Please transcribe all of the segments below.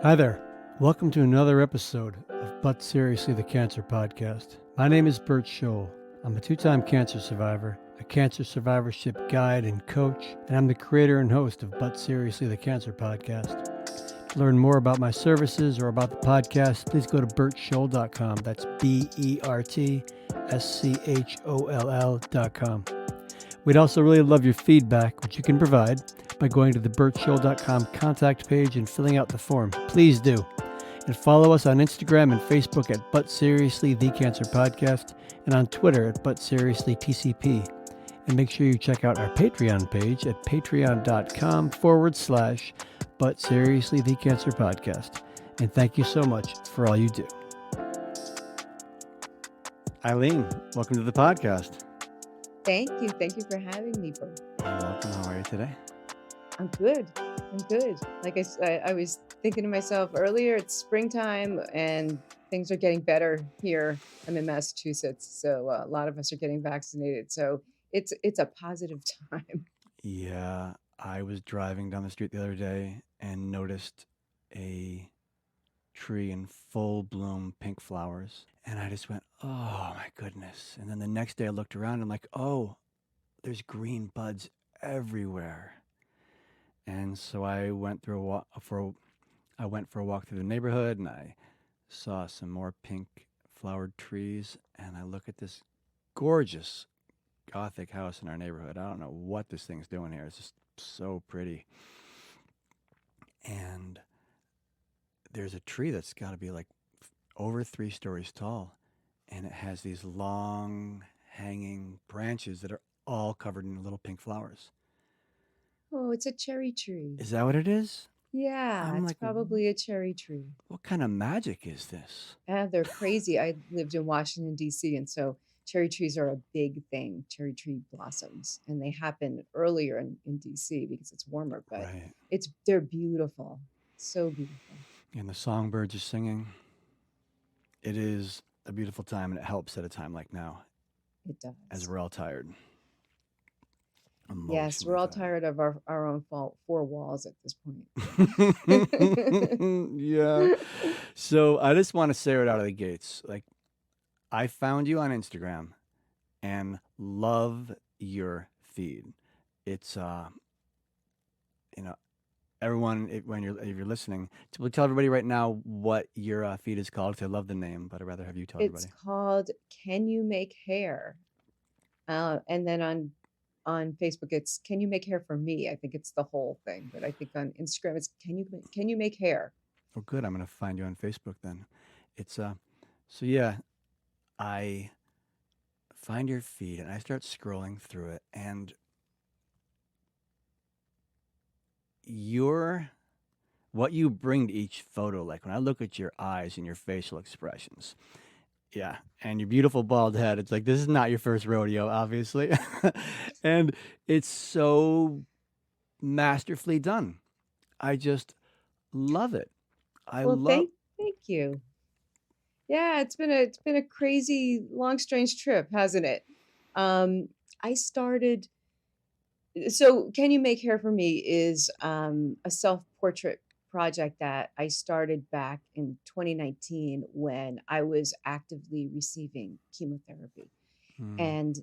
Hi there. Welcome to another episode of But Seriously the Cancer Podcast. My name is Bert Scholl. I'm a two-time cancer survivor, a cancer survivorship guide and coach, and I'm the creator and host of But Seriously the Cancer Podcast. To learn more about my services or about the podcast, please go to bertscholl.com. That's BERTSCHOLL.com. We'd also really love your feedback, which you can provide by going to the bertscholl.com contact page and filling out the form. Please do. And follow us on Instagram and Facebook at But Seriously The Cancer Podcast and on Twitter at But Seriously TCP. And make sure you check out our Patreon page at patreon.com/But Seriously The Cancer Podcast. And thank you so much for all you do. Eileen, welcome to the podcast. Thank you. Thank you for having me, Bert. You're welcome. How are you today? I'm good. Like I was thinking to myself earlier, it's springtime and things are getting better here. I'm in Massachusetts, so a lot of us are getting vaccinated. So it's a positive time. Yeah, I was driving down the street the other day and noticed a tree in full bloom pink flowers. And I just went, oh my goodness. And then the next day I looked around and I'm like, oh, there's green buds everywhere. And so I went for a walk through the neighborhood and I saw some more pink flowered trees. And I look at this gorgeous Gothic house in our neighborhood. I don't know what this thing's doing here. It's just so pretty. And there's a tree that's got to be like over 3 stories tall. And it has these long hanging branches that are all covered in little pink flowers. Oh, it's a cherry tree. Is that what it is? Yeah, I'm it's like, probably a cherry tree. what kind of magic is this? They're crazy. I lived in Washington, D.C., and so cherry trees are a big thing, cherry tree blossoms. And they happen earlier in D.C. because it's warmer, but Right. they're beautiful. So beautiful. And the songbirds are singing. It is a beautiful time, and it helps at a time like now, It does. as we're all tired. Yes, we're all tired of our own four walls at this point. Yeah. So I just want to say right out of the gates, like, I found you on Instagram and love your feed. It's everyone, if you're listening, we'll tell everybody right now what your feed is called. Because I love the name, but I'd rather have you tell It's everybody. called Can You Make Hair? And then on Facebook, it's Can You Make Hair for Me? I think it's the whole thing. But I think on Instagram, it's Can You Make Hair? Oh, good. I'm gonna find you on Facebook then. It's so yeah, I find your feed and I start scrolling through it, and what you bring to each photo, like when I look at your eyes and your facial expressions, yeah, and your beautiful bald head, it's like this is not your first rodeo, obviously. And it's so masterfully done. I just love it. Well, thank you. Yeah, it's been a crazy, long, strange trip, hasn't it? I started. So, Can You Make Hair for Me is a self-portrait project that I started back in 2019 when I was actively receiving chemotherapy. And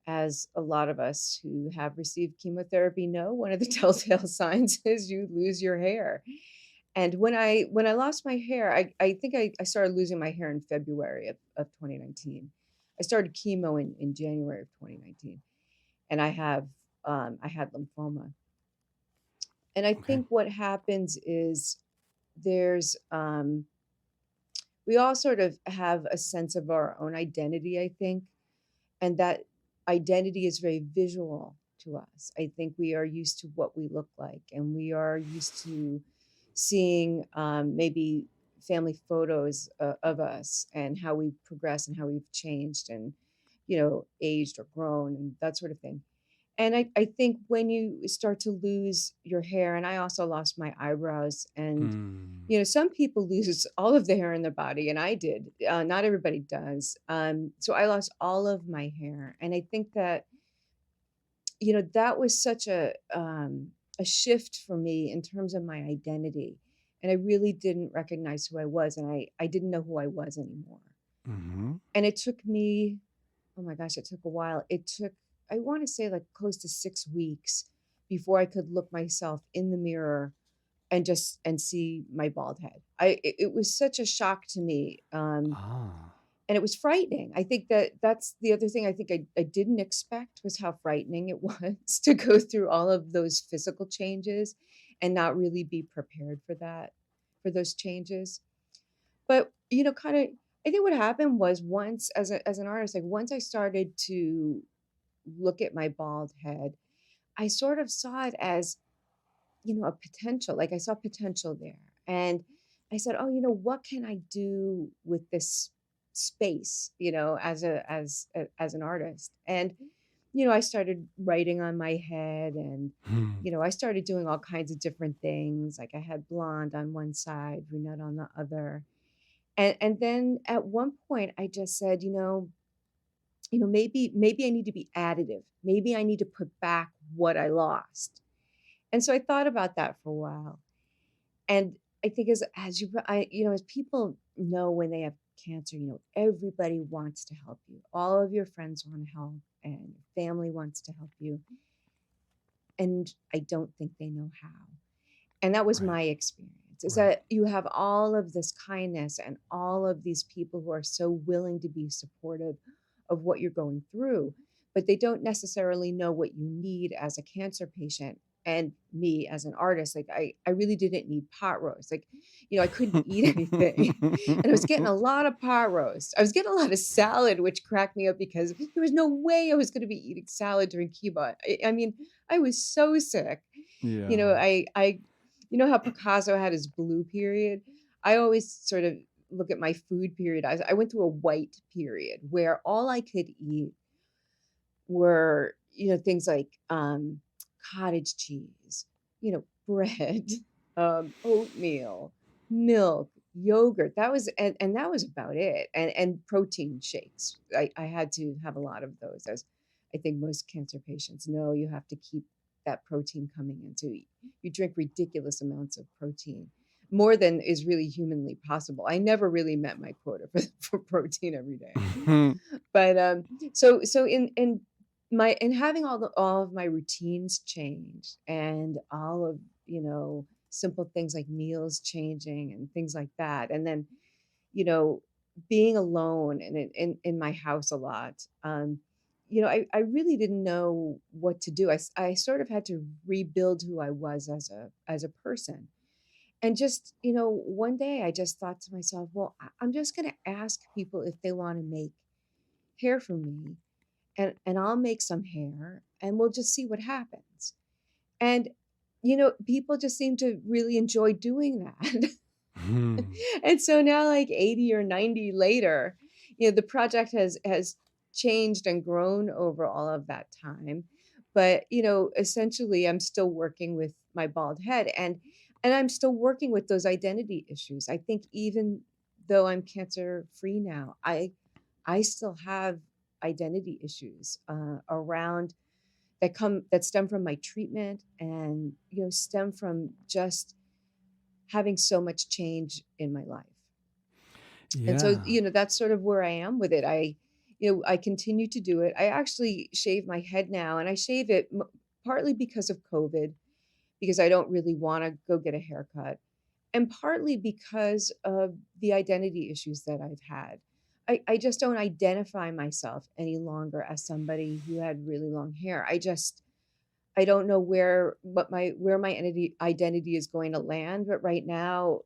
as a lot of us who have received chemotherapy know, one of the telltale signs is you lose your hair. And when I lost my hair, I think I started losing my hair in February of 2019. I started chemo in January of 2019, and I had lymphoma. And I Okay. think what happens is there's we all sort of have a sense of our own identity, I think, and that identity is very visual to us. I think we are used to what we look like, and we are used to seeing maybe family photos of us and how we progress and how we've changed and aged or grown and that sort of thing. And I think when you start to lose your hair, and I also lost my eyebrows, and some people lose all of the hair in their body, and I did. Not everybody does. So I lost all of my hair, and I think that that was such a shift for me in terms of my identity. and I really didn't recognize who I was, and I didn't know who I was anymore. Mm-hmm. And it took me, oh my gosh, it took a while. It took, I want to say, like close to 6 weeks before I could look myself in the mirror and just and see my bald head. It was such a shock to me. Ah. And it was frightening. I think that that's the other thing I think I didn't expect was how frightening it was to go through all of those physical changes and not really be prepared for that, for those changes. But, kind of, I think what happened was once as an artist, like once I started to look at my bald head, I sort of saw it as, a potential. Like I saw potential there. And I said, "Oh, what can I do with this space, as an artist?" And, I started writing on my head and Hmm. I started doing all kinds of different things. Like I had blonde on one side, brunette on the other. And then at one point I just said, maybe I need to be additive. Maybe I need to put back what I lost. And so I thought about that for a while. And I think as people know when they have cancer, everybody wants to help you. All of your friends want to help and your family wants to help you. And I don't think they know how. And that was Right. my experience, is Right. that you have all of this kindness and all of these people who are so willing to be supportive of what you're going through, but they don't necessarily know what you need as a cancer patient. And me as an artist, like I really didn't need pot roast. Like, I couldn't eat anything. And I was getting a lot of pot roast. I was getting a lot of salad, which cracked me up because there was no way I was going to be eating salad during chemo. I mean, I was so sick. Yeah. I how Picasso had his blue period? I always sort of look at my food period. I went through a white period where all I could eat were, things like cottage cheese, bread, oatmeal, milk, yogurt. That was and that was about it. And protein shakes. I had to have a lot of those, as I think most cancer patients know. You have to keep that protein coming in. So you drink ridiculous amounts of protein, more than is really humanly possible. I never really met my quota for protein every day. But so in having all of my routines change, and all of simple things like meals changing and things like that, and then you know being alone and in my house a lot. I really didn't know what to do. I sort of had to rebuild who I was as a person. And just, one day I just thought to myself, well, I'm just going to ask people if they want to make hair for me, and I'll make some hair and we'll just see what happens. And people just seem to really enjoy doing that. Hmm. And so now, like 80 or 90 later, the project has changed and grown over all of that time. But essentially I'm still working with my bald head, and I'm still working with those identity issues. I think even though I'm cancer free now, I still have identity issues around that stem from my treatment, and stem from just having so much change in my life. And so, Yeah. that's sort of where I am with it. I continue to do it. I actually shave my head now, and I shave it partly because of COVID, because I don't really want to go get a haircut, and partly because of the identity issues that I've had. I just don't identify myself any longer as somebody who had really long hair. I don't know where my identity is going to land, but right now,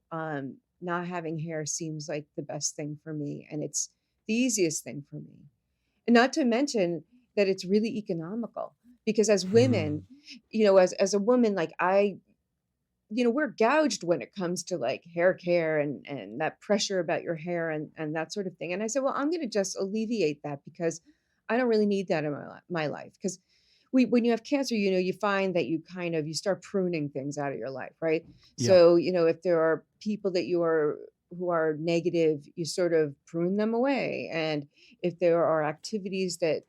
not having hair seems like the best thing for me, and it's the easiest thing for me. And not to mention that it's really economical, because as women, Hmm. as a woman, like we're gouged when it comes to like hair care and that pressure about your hair and that sort of thing. And I said, well, I'm going to just alleviate that, because I don't really need that in my life. Because when you have cancer, you find that you start pruning things out of your life, right? Yep. So, if there are people who are negative, you sort of prune them away. And if there are activities that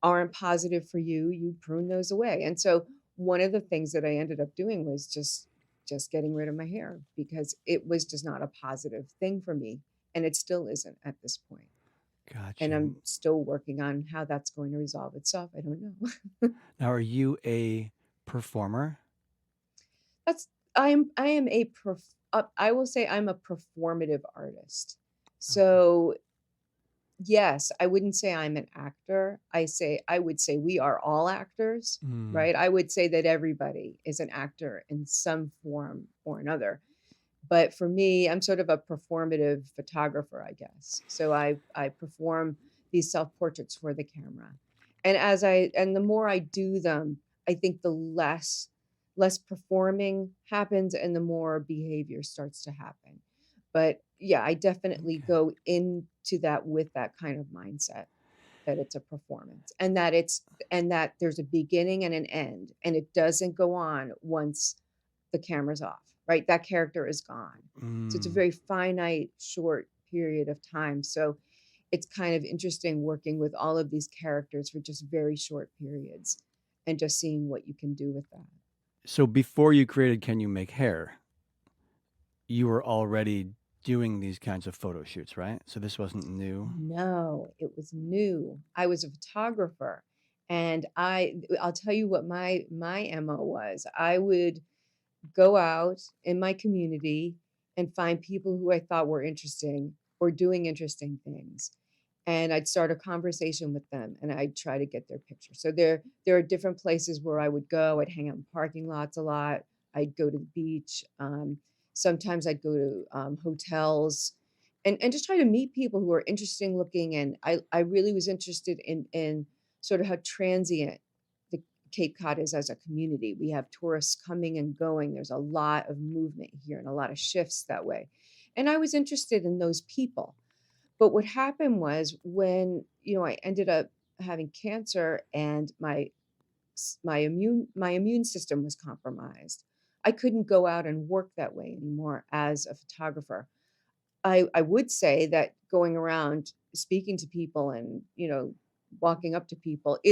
aren't positive for you, you prune those away. And so one of the things that I ended up doing was just just getting rid of my hair because it was just not a positive thing for me. And it still isn't at this point. And Gotcha. I'm still working on how that's going to resolve itself. I don't know. Now, are you a performer? That's I am I will say I'm a performative artist. Okay. So yes, I wouldn't say I'm an actor. I would say we are all actors, Mm, right? I would say that everybody is an actor in some form or another. But for me, I'm sort of a performative photographer, I guess. So I perform these self-portraits for the camera. And the more I do them, I think the less performing happens and the more behavior starts to happen. But yeah, I definitely okay. go into that with that kind of mindset that it's a performance and that there's a beginning and an end and it doesn't go on once the camera's off, right? That character is gone. So it's a Mm. very finite, short period of time. So it's kind of interesting working with all of these characters for just very short periods and just seeing what you can do with that. So before you created Can You Make Hair, you were already doing these kinds of photo shoots, right? So this wasn't new. No, it was new. I was a photographer and I'll tell you what my MO was. I would go out in my community and find people who I thought were interesting or doing interesting things. And I'd start a conversation with them and I'd try to get their picture. So there are different places where I would go. I'd hang out in parking lots a lot. I'd go to the beach. Sometimes I'd go to hotels and just try to meet people who are interesting looking. And I really was interested in sort of how transient the Cape Cod is as a community. We have tourists coming and going. There's a lot of movement here and a lot of shifts that way. And I was interested in those people. But what happened was when, I ended up having cancer and my immune system was compromised. I couldn't go out and work that way anymore as a photographer. I would say that going around speaking to people and, walking up to people it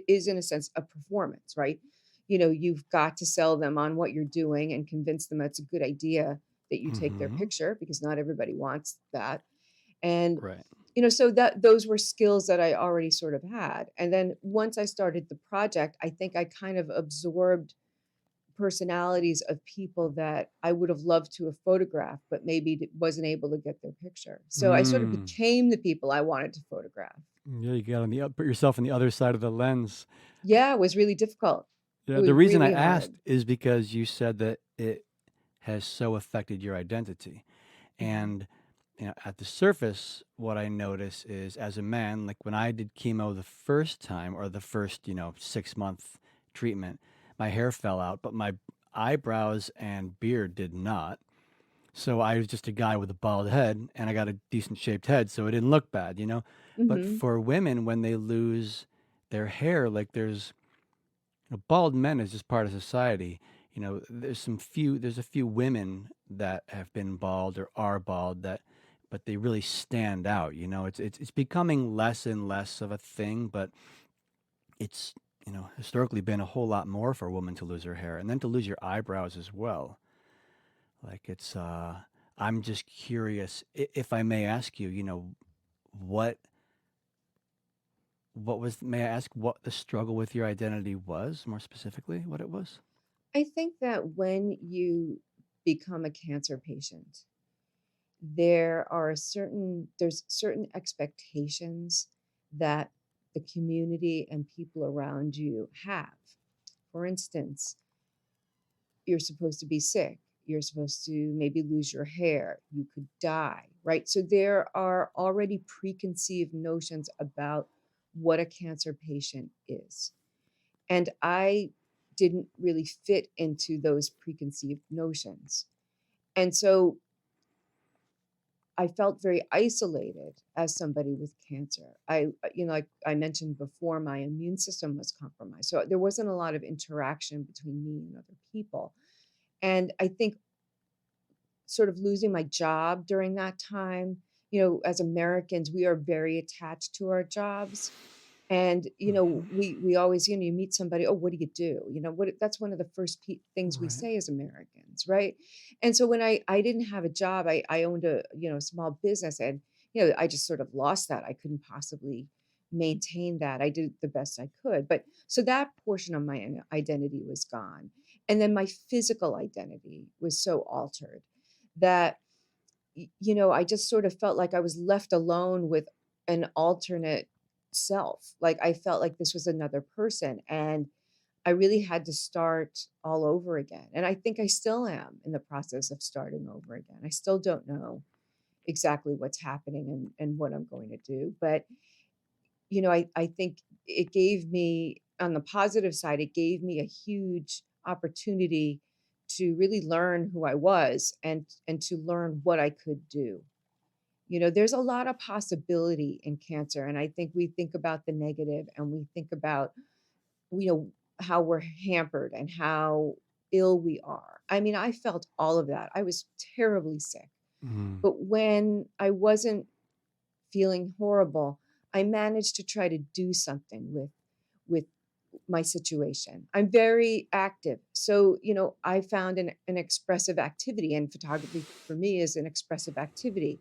is in a sense a performance, right? You've got to sell them on what you're doing and convince them it's a good idea that you take their Mm-hmm. picture because not everybody wants that. And Right. so that those were skills that I already sort of had. And then once I started the project, I think I kind of absorbed personalities of people that I would have loved to have photographed, but maybe wasn't able to get their picture. So I sort of Mm. became the people I wanted to photograph. Yeah, you got put yourself on the other side of the lens. Yeah, it was really difficult. It Yeah, was the reason I really asked hard. is because you said that it has so affected your identity. Mhm. And at the surface, what I notice is as a man, like when I did chemo the first time or the first, 6 month treatment, my hair fell out, but my eyebrows and beard did not. So I was just a guy with a bald head and I got a decent shaped head, so it didn't look bad. But Mhm. for women, when they lose their hair, like bald men is just part of society. There's a few women that have been bald or are bald but they really stand out. It's becoming less and less of a thing, but it's, historically been a whole lot more for a woman to lose her hair and then to lose your eyebrows as well. Like I'm just curious if I may ask you, what may I ask what the struggle with your identity was, more specifically, what it was? I think that when you become a cancer patient, there's certain expectations that the community and people around you have. For instance, you're supposed to be sick, you're supposed to maybe lose your hair, you could die, right? So there are already preconceived notions about what a cancer patient is. And I didn't really fit into those preconceived notions. And so I felt very isolated as somebody with cancer. Like I mentioned before, my immune system was compromised. So there wasn't a lot of interaction between me and other people. And I think sort of losing my job during that time, as Americans, we are very attached to our jobs. And, Hmm. we always, you meet somebody, "Oh, what do you do?" That's one of the first things we Right. say as Americans, right? And so when I didn't have a job, I owned a, small business, and, I just sort of lost that. I couldn't possibly maintain that. I did the best I could. But so that portion of my identity was gone. And then my physical identity was so altered that I just sort of felt like I was left alone with an alternate self. Like I felt like this was another person, and I really had to start all over again. And I think I still am in the process of starting over again. I still don't know exactly what's happening and what I'm going to do. But, I think it gave me, on the positive side, it gave me a huge opportunity to really learn who I was and to learn what I could do. There's a lot of possibility in cancer. And I think we think about the negative, and we think about, you know, how we're hampered and how ill we are. I mean, I felt all of that. I was terribly sick. Mm. But when I wasn't feeling horrible, I managed to try to do something with my situation. I'm very active. So, I found an expressive activity, and photography for me is an expressive activity.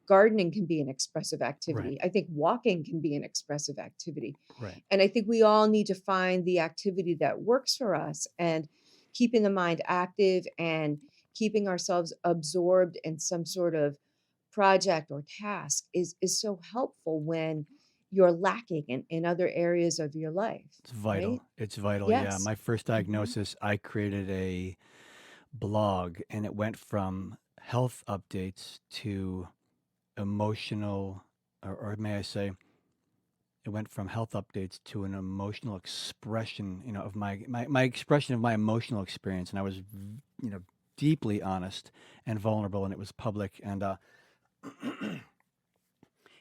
Gardening can be an expressive Right. activity. I think walking can be an expressive activity. Right. And I think we all need to find the activity that works for us, and keeping the mind active and keeping ourselves absorbed in some sort of project or task is so helpful when you're lacking in other areas of your life, It's vital. right? It's vital. Yeah. Yes. My first Hmm. diagnosis, I created a blog, and it went from health updates to emotional, or may I say, it went from health updates to an emotional expression, of my expression of my emotional experience. And I was, deeply honest and vulnerable, and it was public. And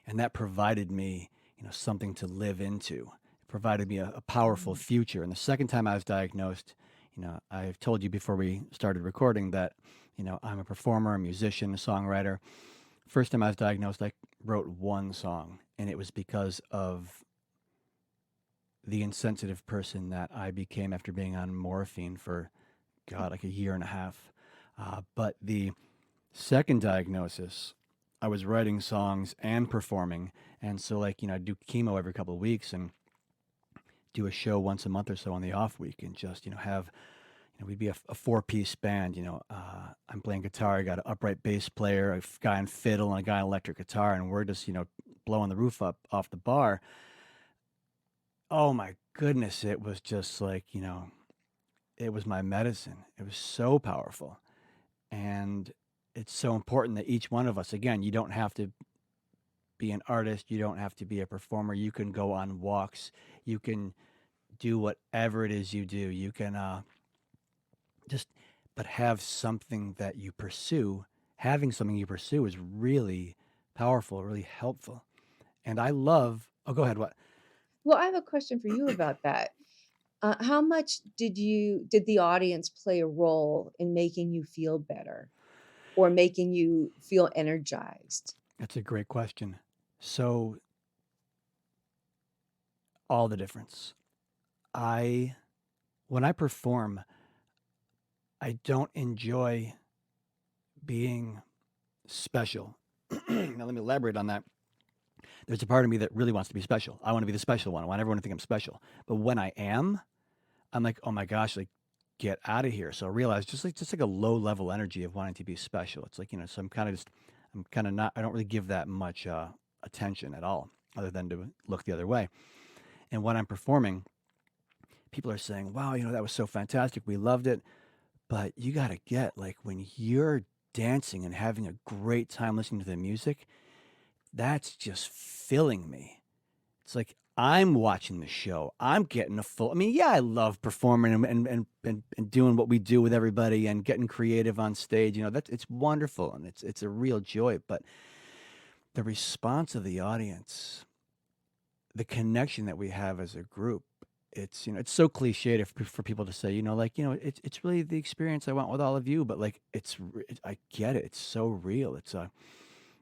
that provided me, something to live into. It provided me a powerful Mm. future. And the second time I was diagnosed, I've told you before we started recording that, I'm a performer, a musician, a songwriter. First time I was diagnosed, I wrote one song, and it was because of the insensitive person that I became after being on morphine for, God, like a year and a half. But the second diagnosis, I was writing songs and performing. And so, like, I do chemo every couple of weeks and do a show once a month or so on the off week, and just, have, we'd be a four-piece band. I'm playing guitar, I got an upright bass player, a guy on fiddle, and a guy on electric guitar, and we're just, blowing the roof up off the bar. Oh my goodness, it was just like, it was my medicine. It was so powerful. And it's so important that each one of us, again, you don't have to be an artist, you don't have to be a performer. You can go on walks, you can do whatever it is you do. You can just, but have something that you pursue. Having something you pursue is really powerful, really helpful. And I love, oh, go ahead. What? Well, I have a question for you about that. How much did the audience play a role in making you feel better or making you feel energized? That's a great question. So, all the difference. I, when I perform, I don't enjoy being special. Now, let me elaborate on that. There's a part of me that really wants to be special. I want to be the special one. I want everyone to think I'm special. But when I am, I'm like, oh my gosh, like, get out of here. So I realize just like a low level energy of wanting to be special. It's like, so I'm kind of not, I don't really give that much attention at all, other than to look the other way. And when I'm performing, people are saying, wow, that was so fantastic. We loved it. But you got to get, like, when you're dancing and having a great time listening to the music, that's just filling me. It's like I'm watching the show. I'm getting a full. I mean, yeah, I love performing and doing what we do with everybody and getting creative on stage. That's it's wonderful, and it's a real joy. But the response of the audience, the connection that we have as a group, it's so cliched for people to say, like, it's really the experience I want with all of you. But like, I get it. It's so real.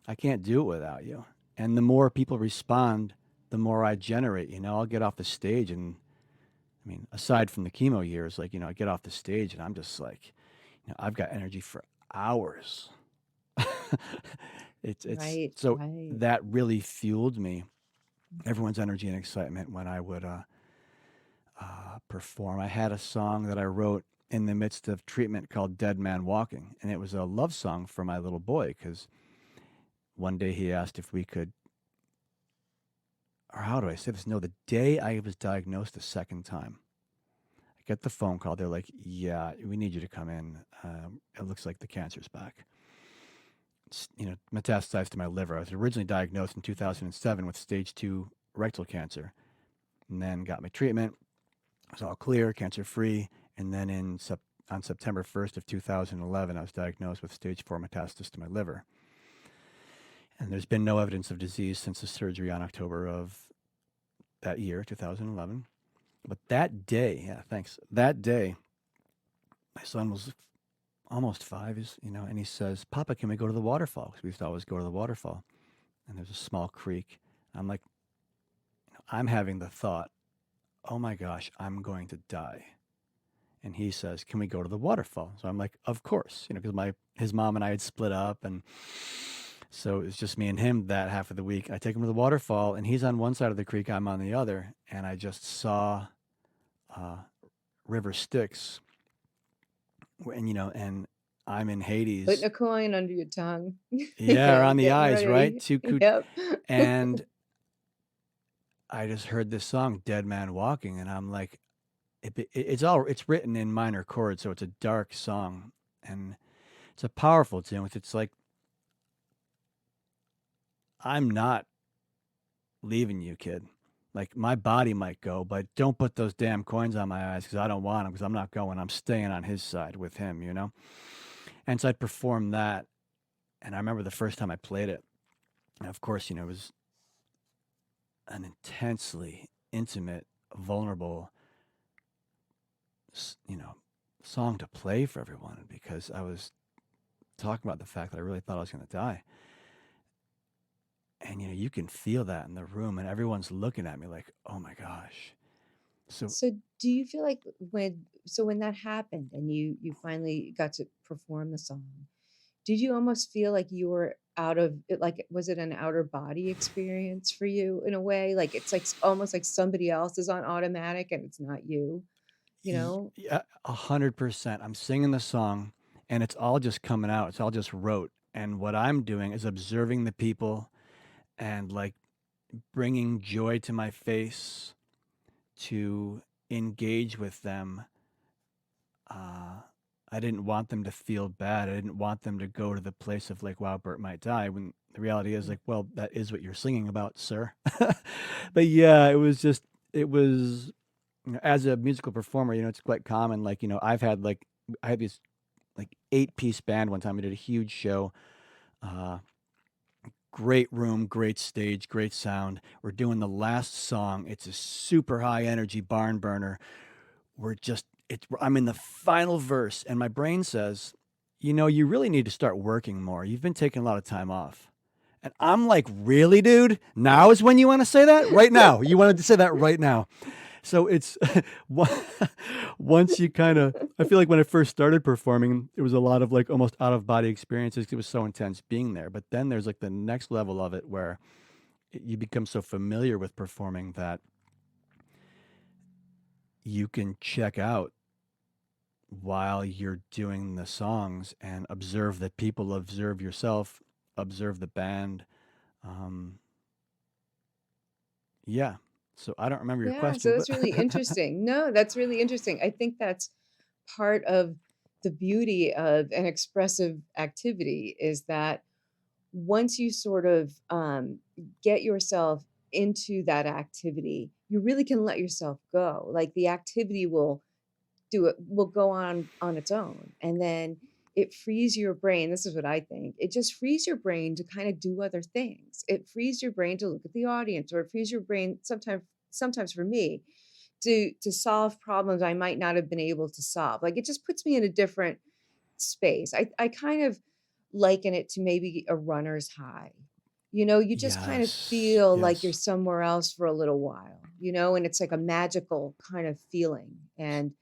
I can't do it without you. And the more people respond the more I generate. I'll get off the stage, and I mean, aside from the chemo years, like, I get off the stage and I'm just like, I've got energy for hours. It's Right, so right. that really fueled me, everyone's energy and excitement when I would perform. I had a song that I wrote in the midst of treatment called Dead Man Walking, and it was a love song for my little boy because one day he asked if we could, or how do I say this? No, the day I was diagnosed the second time, I get the phone call. They're like, "Yeah, we need you to come in. It looks like the cancer's back. Metastasized to my liver. I was originally diagnosed in 2007 with stage 2 rectal cancer, and then got my treatment. I was all clear, cancer free, and then on September 1st of 2011, I was diagnosed with stage 4 metastasis to my liver. And there's been no evidence of disease since the surgery on October of that year, 2011. But that day, yeah, thanks. That day, my son was almost 5, and he says, "Papa, can we go to the waterfall?" Because we used to always go to the waterfall. And there's a small creek. I'm like, I'm having the thought, oh my gosh, I'm going to die. And he says, "Can we go to the waterfall?" So I'm like, of course, because his mom and I had split up, and so it's just me and him that half of the week. I take him to the waterfall, and he's on one side of the creek, I'm on the other, and I just saw River Styx, and I'm in Putting Hades. a coin under your tongue. Yeah, around the Getting eyes, right? ready. Yep. And I just heard this song, Dead Man Walking, and I'm like, it's written in minor chords, so it's a dark song, and it's a powerful tune. It's like, I'm not leaving you, kid. Like, my body might go, but don't put those damn coins on my eyes because I don't want them, because I'm not going. I'm staying on his side with him. And so I'd perform that, and I remember the first time I played it, and of course, it was an intensely intimate, vulnerable, you know, song to play for everyone, because I was talking about the fact that I really thought I was going to die. And, you can feel that in the room, and everyone's looking at me like, oh my gosh. So, So do you feel like when that happened and you finally got to perform the song, did you almost feel like you were out of it, like was it an outer body experience for you in a way? Like it's like almost like somebody else is on automatic and it's not you, you know? yeah, 100%. I'm singing the song, and it's all just coming out. It's all just rote. And what I'm doing is observing the people and, like, bringing joy to my face to engage with them. I didn't want them to feel bad. I didn't want them to go to the place of like, wow, Bert might die, when the reality is like, well, that is what you're singing about, sir. But yeah, it was, as a musical performer, it's quite common. Like, I had this like 8-piece band one time. We did a huge show, uh, great room, great stage, great sound. We're doing the last song. It's a super high energy barn burner. I'm in the final verse, and my brain says, you really need to start working more. You've been taking a lot of time off. And I'm like, really, dude? Now is when you want to say that? Right now. You wanted to say that right now. So it's once you I feel like when I first started performing, it was a lot of like almost out of body experiences. It was so intense being there. But then there's like the next level of it where you become so familiar with performing that you can check out while you're doing the songs and observe the people, observe yourself, observe the band. Um, yeah. So I don't remember your Yeah, so question, but that's really interesting. No, that's really interesting. I think that's part of the beauty of an expressive activity is that once you sort of get yourself into that activity, you really can let yourself go. Like the activity will go on its own, and then it frees your brain. This is what I think. It just frees your brain to kind of do other things. It frees your brain to look at the audience, or it frees your brain sometimes for me to solve problems I might not have been able to solve. Like it just puts me in a different space. I kind of liken it to maybe a runner's high. You just kind of Yes, feel like you're yes. somewhere else for a little while, and it's like a magical kind of feeling. And,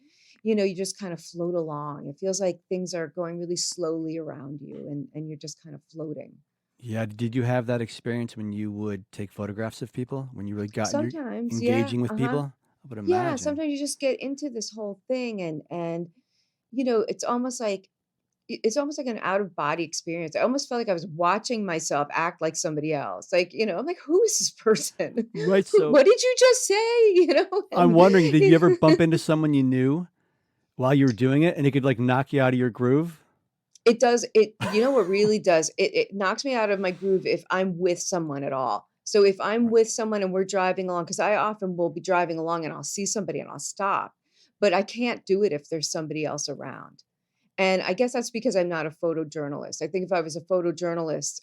you just kind of float along. It feels like things are going really slowly around you and you're just kind of floating. Yeah, did you have that experience when you would take photographs of people? When you really got you're Sometimes, yeah, engaging with uh-huh. people? I would Yeah, imagine. sometimes you just get into this whole thing and it's almost like an out of body experience. I almost felt like I was watching myself act like somebody else. Like, I'm like, who is this person? Right, so What did you just say? I'm And wondering, did you ever bump into someone you knew while you were doing it and it could like knock you out of your groove? it does it. You know what really does? It knocks me out of my groove if I'm with someone at all. So if I'm with someone and we're driving along, because I often will be driving along and I'll see somebody and I'll stop, but I can't do it if there's somebody else around. And I guess that's because I'm not a photojournalist. I think if I was a photojournalist,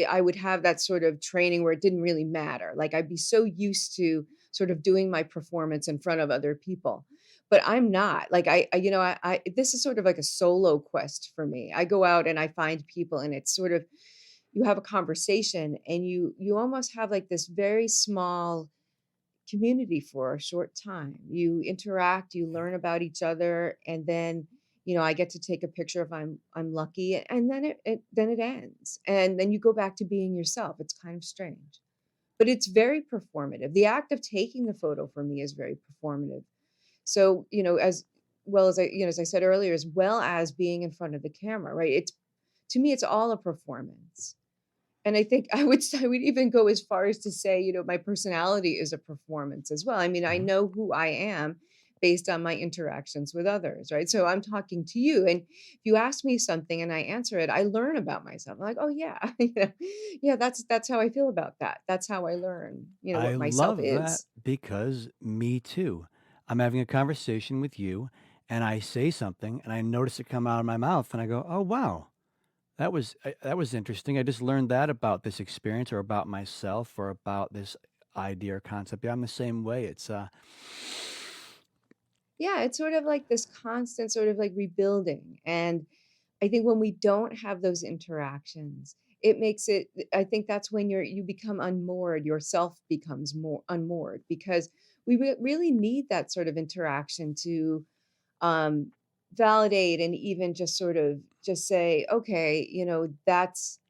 I would have that sort of training where it didn't really matter. Like I'd be so used to sort of doing my performance in front of other people. But I'm not. Like this is sort of like a solo quest for me. I go out and I find people and it's sort of you have a conversation and you almost have like this very small community for a short time. You interact, you Yeah. learn about each other, and then I get to take a picture if I'm lucky, and then it ends, and then you go back to being yourself. It's kind of strange, but it's very performative. The act of taking the photo for me is very performative. So as well as as I said earlier, as well as being in front of the camera, right? It's to me, it's all a performance. And I think I would even go as far as to say, my personality is a performance as well. I mean, I Mhm. know who I am based on my interactions with others, right? So I'm talking to you, and if you ask me something and I answer it, I learn about myself. I'm like, oh yeah, yeah, that's how I feel about that. That's how I learn, I what myself love that is. because me too. I'm having a conversation with you and I say something and I notice it come out of my mouth and I go, "Oh wow. That was interesting. I just learned that about this experience or about myself or about this idea or concept." Yeah, I'm the same way. It's Yeah, it's sort of like this constant sort of like rebuilding. And I think when we don't have those interactions, it makes it I think that's when you become unmoored, yourself becomes more unmoored because we really need that sort of interaction to um validate and even just sort of just say, okay, that's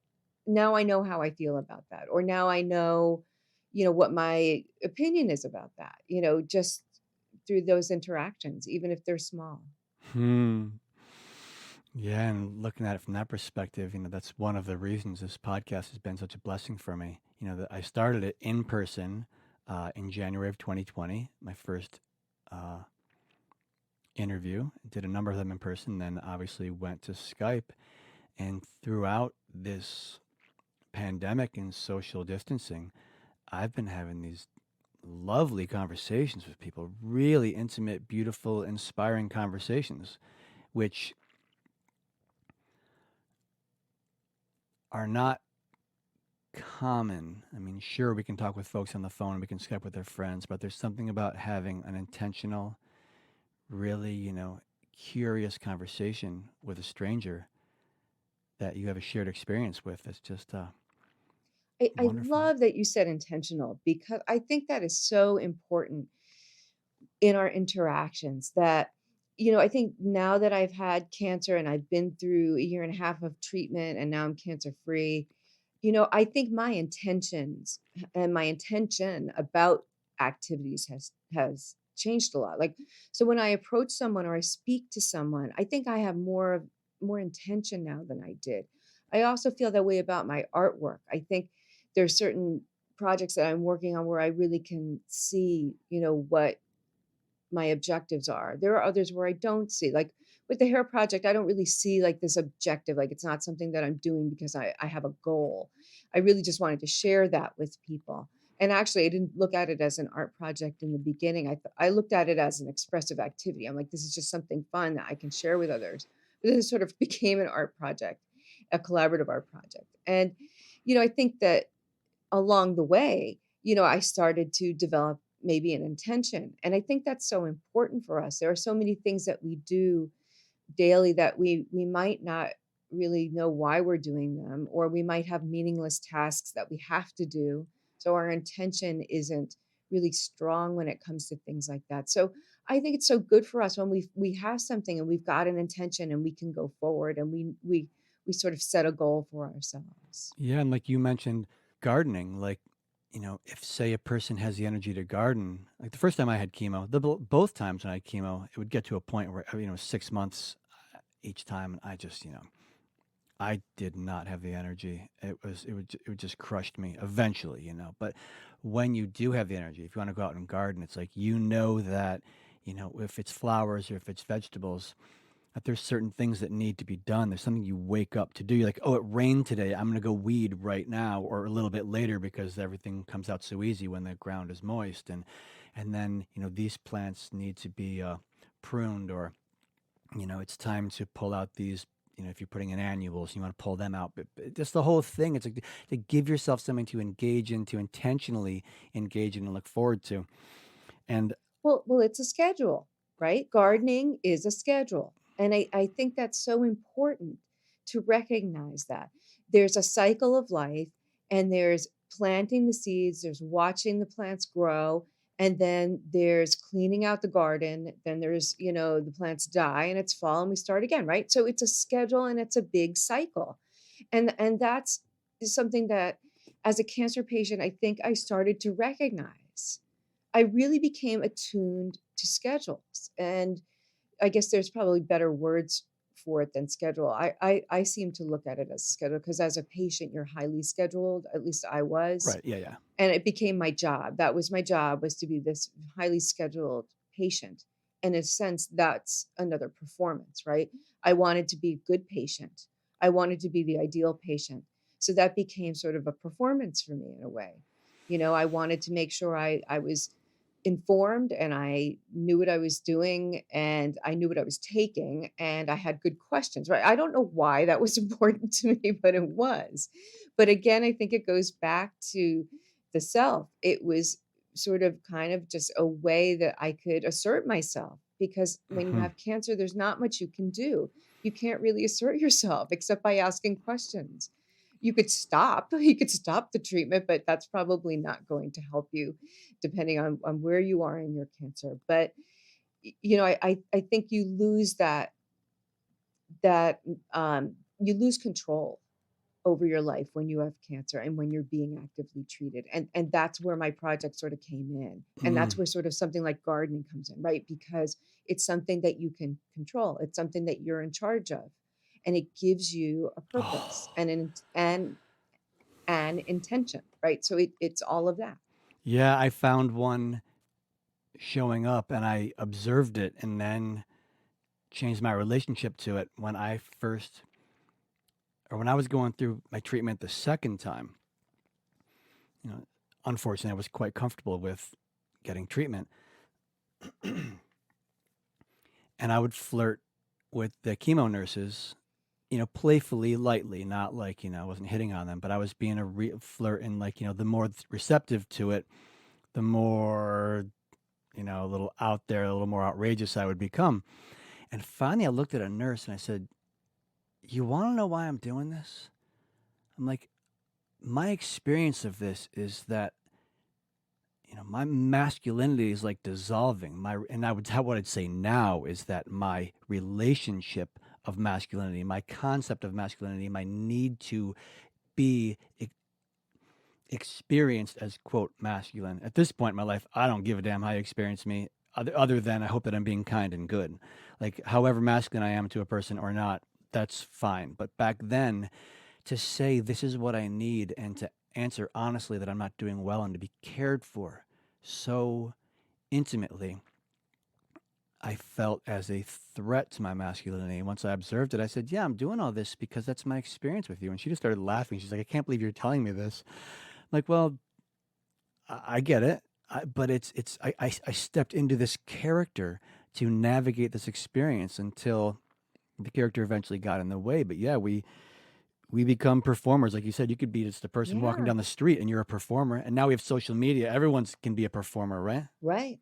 now I know how I feel about that, or now I know, what my opinion is about that, just through those interactions, even if they're small. hmm. Yeah, and looking at it from that perspective, that's one of the reasons this podcast has been such a blessing for me. That I started it in person in January of 2020, my first uh, interview. Did a number of them in person, then obviously went to Skype. And throughout this pandemic and social distancing, I've been having these lovely conversations with people, really intimate, beautiful, inspiring conversations, which are not common. I mean, sure, we can talk with folks on the phone, we can Skype with their friends, but there's something about having an intentional, really, curious conversation with a stranger that you have a shared experience with. It's just I wonderful. love that you said intentional because I think that is so important in our interactions that, I think now that I've had cancer and I've been through a year and a half of treatment and now I'm cancer free, I think my intentions and my intention about activities has changed a lot. Like, so when I approach someone or I speak to someone, I think I have more intention now than I did. I also feel that way about my artwork. I think there's certain projects that I'm working on where I really can see, what my objectives are. There are others where I don't see. Like with the hair project, I don't really see like this objective. Like it's not something that I'm doing because I have a goal. I really just wanted to share that with people. And actually, I didn't look at it as an art project in the beginning. I looked at it as an expressive activity. I'm like, this is just something fun that I can share with others. But then it sort of became an art project, a collaborative art project. And, I think that along the way, I started to develop maybe an intention. And I think that's so important for us. There are so many things that we do daily that we might not really know why we're doing them, or we might have meaningless tasks that we have to do. So our intention isn't really strong when it comes to things like that. So I think it's so good for us when we have something and we've got an intention and we can go forward and we sort of set a goal for ourselves. Yeah, and like you mentioned, gardening, like, if say a person has the energy to garden, like the first time I had chemo, both times when I had chemo, it would get to a point where, 6 months each time, and I just, I did not have the energy. It would just crushed me eventually, But when you do have the energy, if you want to go out and garden, it's like, that, if it's flowers or if it's vegetables, that there's certain things that need to be done. There's something you wake up to do. You're like, oh, it rained today. I'm going to go weed right now or a little bit later because everything comes out so easy when the ground is moist. And then, these plants need to be pruned, or, it's time to pull out these, if you're putting in annuals, you want to pull them out. But just the whole thing, it's like to give yourself something to engage in, to intentionally engage in and look forward to. And Well, it's a schedule, right? Gardening is a schedule. And I think that's so important to recognize that. There's a cycle of life, and there's planting the seeds, there's watching the plants grow, and then there's cleaning out the garden. Then there's, the plants die and it's fall and we start again, right? So it's a schedule and it's a big cycle. And that's something that as a cancer patient, I think I started to recognize. I really became attuned to schedules. And I guess there's probably better words for it than schedule. I seem to look at it as a schedule because as a patient, you're highly scheduled. At least I was. right, yeah, yeah. And it became my job. That was my job, was to be this highly scheduled patient. And in a sense, that's another performance, right? I wanted to be a good patient. I wanted to be the ideal patient. So that became sort of a performance for me in a way. I wanted to make sure I was informed and I knew what I was doing and I knew what I was taking and I had good questions, right? I don't know why that was important to me, but it was. But again, I think it goes back to the self. It was sort of kind of just a way that I could assert myself because when you Hmm. have cancer, there's not much you can do. You can't really assert yourself except by asking questions. You could stop the treatment, but that's probably not going to help you depending on where you are in your cancer. But I think you lose that you lose control over your life when you have cancer and when you're being actively treated. And that's where my project sort of came in. And that's Mm. where sort of something like gardening comes in, right? Because it's something that you can control. It's something that you're in charge of. And it gives you a purpose Oh. and intention, right? So it's all of that. Yeah, I found one showing up and I observed it and then changed my relationship to it when when I was going through my treatment the second time. You know, Unfortunately, I was quite comfortable with getting treatment, and I would flirt with the chemo nurses, playfully, lightly, not like, I wasn't hitting on them, but I was being a flirt, and like, the more receptive to it, the more, a little out there, a little more outrageous I would become. And finally, I looked at a nurse and I said, "You want to know why I'm doing this?" I'm like, my experience of this is that, my masculinity is like dissolving. And what I'd say now is that my relationship of masculinity, my concept of masculinity, my need to be experienced as quote masculine. At this point in my life, I don't give a damn how you experience me, other than I hope that I'm being kind and good. Like, however masculine I am to a person or not, that's fine. But back then, to say this is what I need and to answer honestly that I'm not doing well and to be cared for so intimately, I felt as a threat to my masculinity. Once I observed it, I said, "Yeah, I'm doing all this because that's my experience with you." And she just started laughing. She's like, "I can't believe you're telling me this." I'm like, well, I get it, but I stepped into this character to navigate this experience until the character eventually got in the way. But yeah, we become performers. Like you said, you could be just a person walking Yeah, down the street and you're a performer. And now we have social media. Everyone can be a performer, right? right.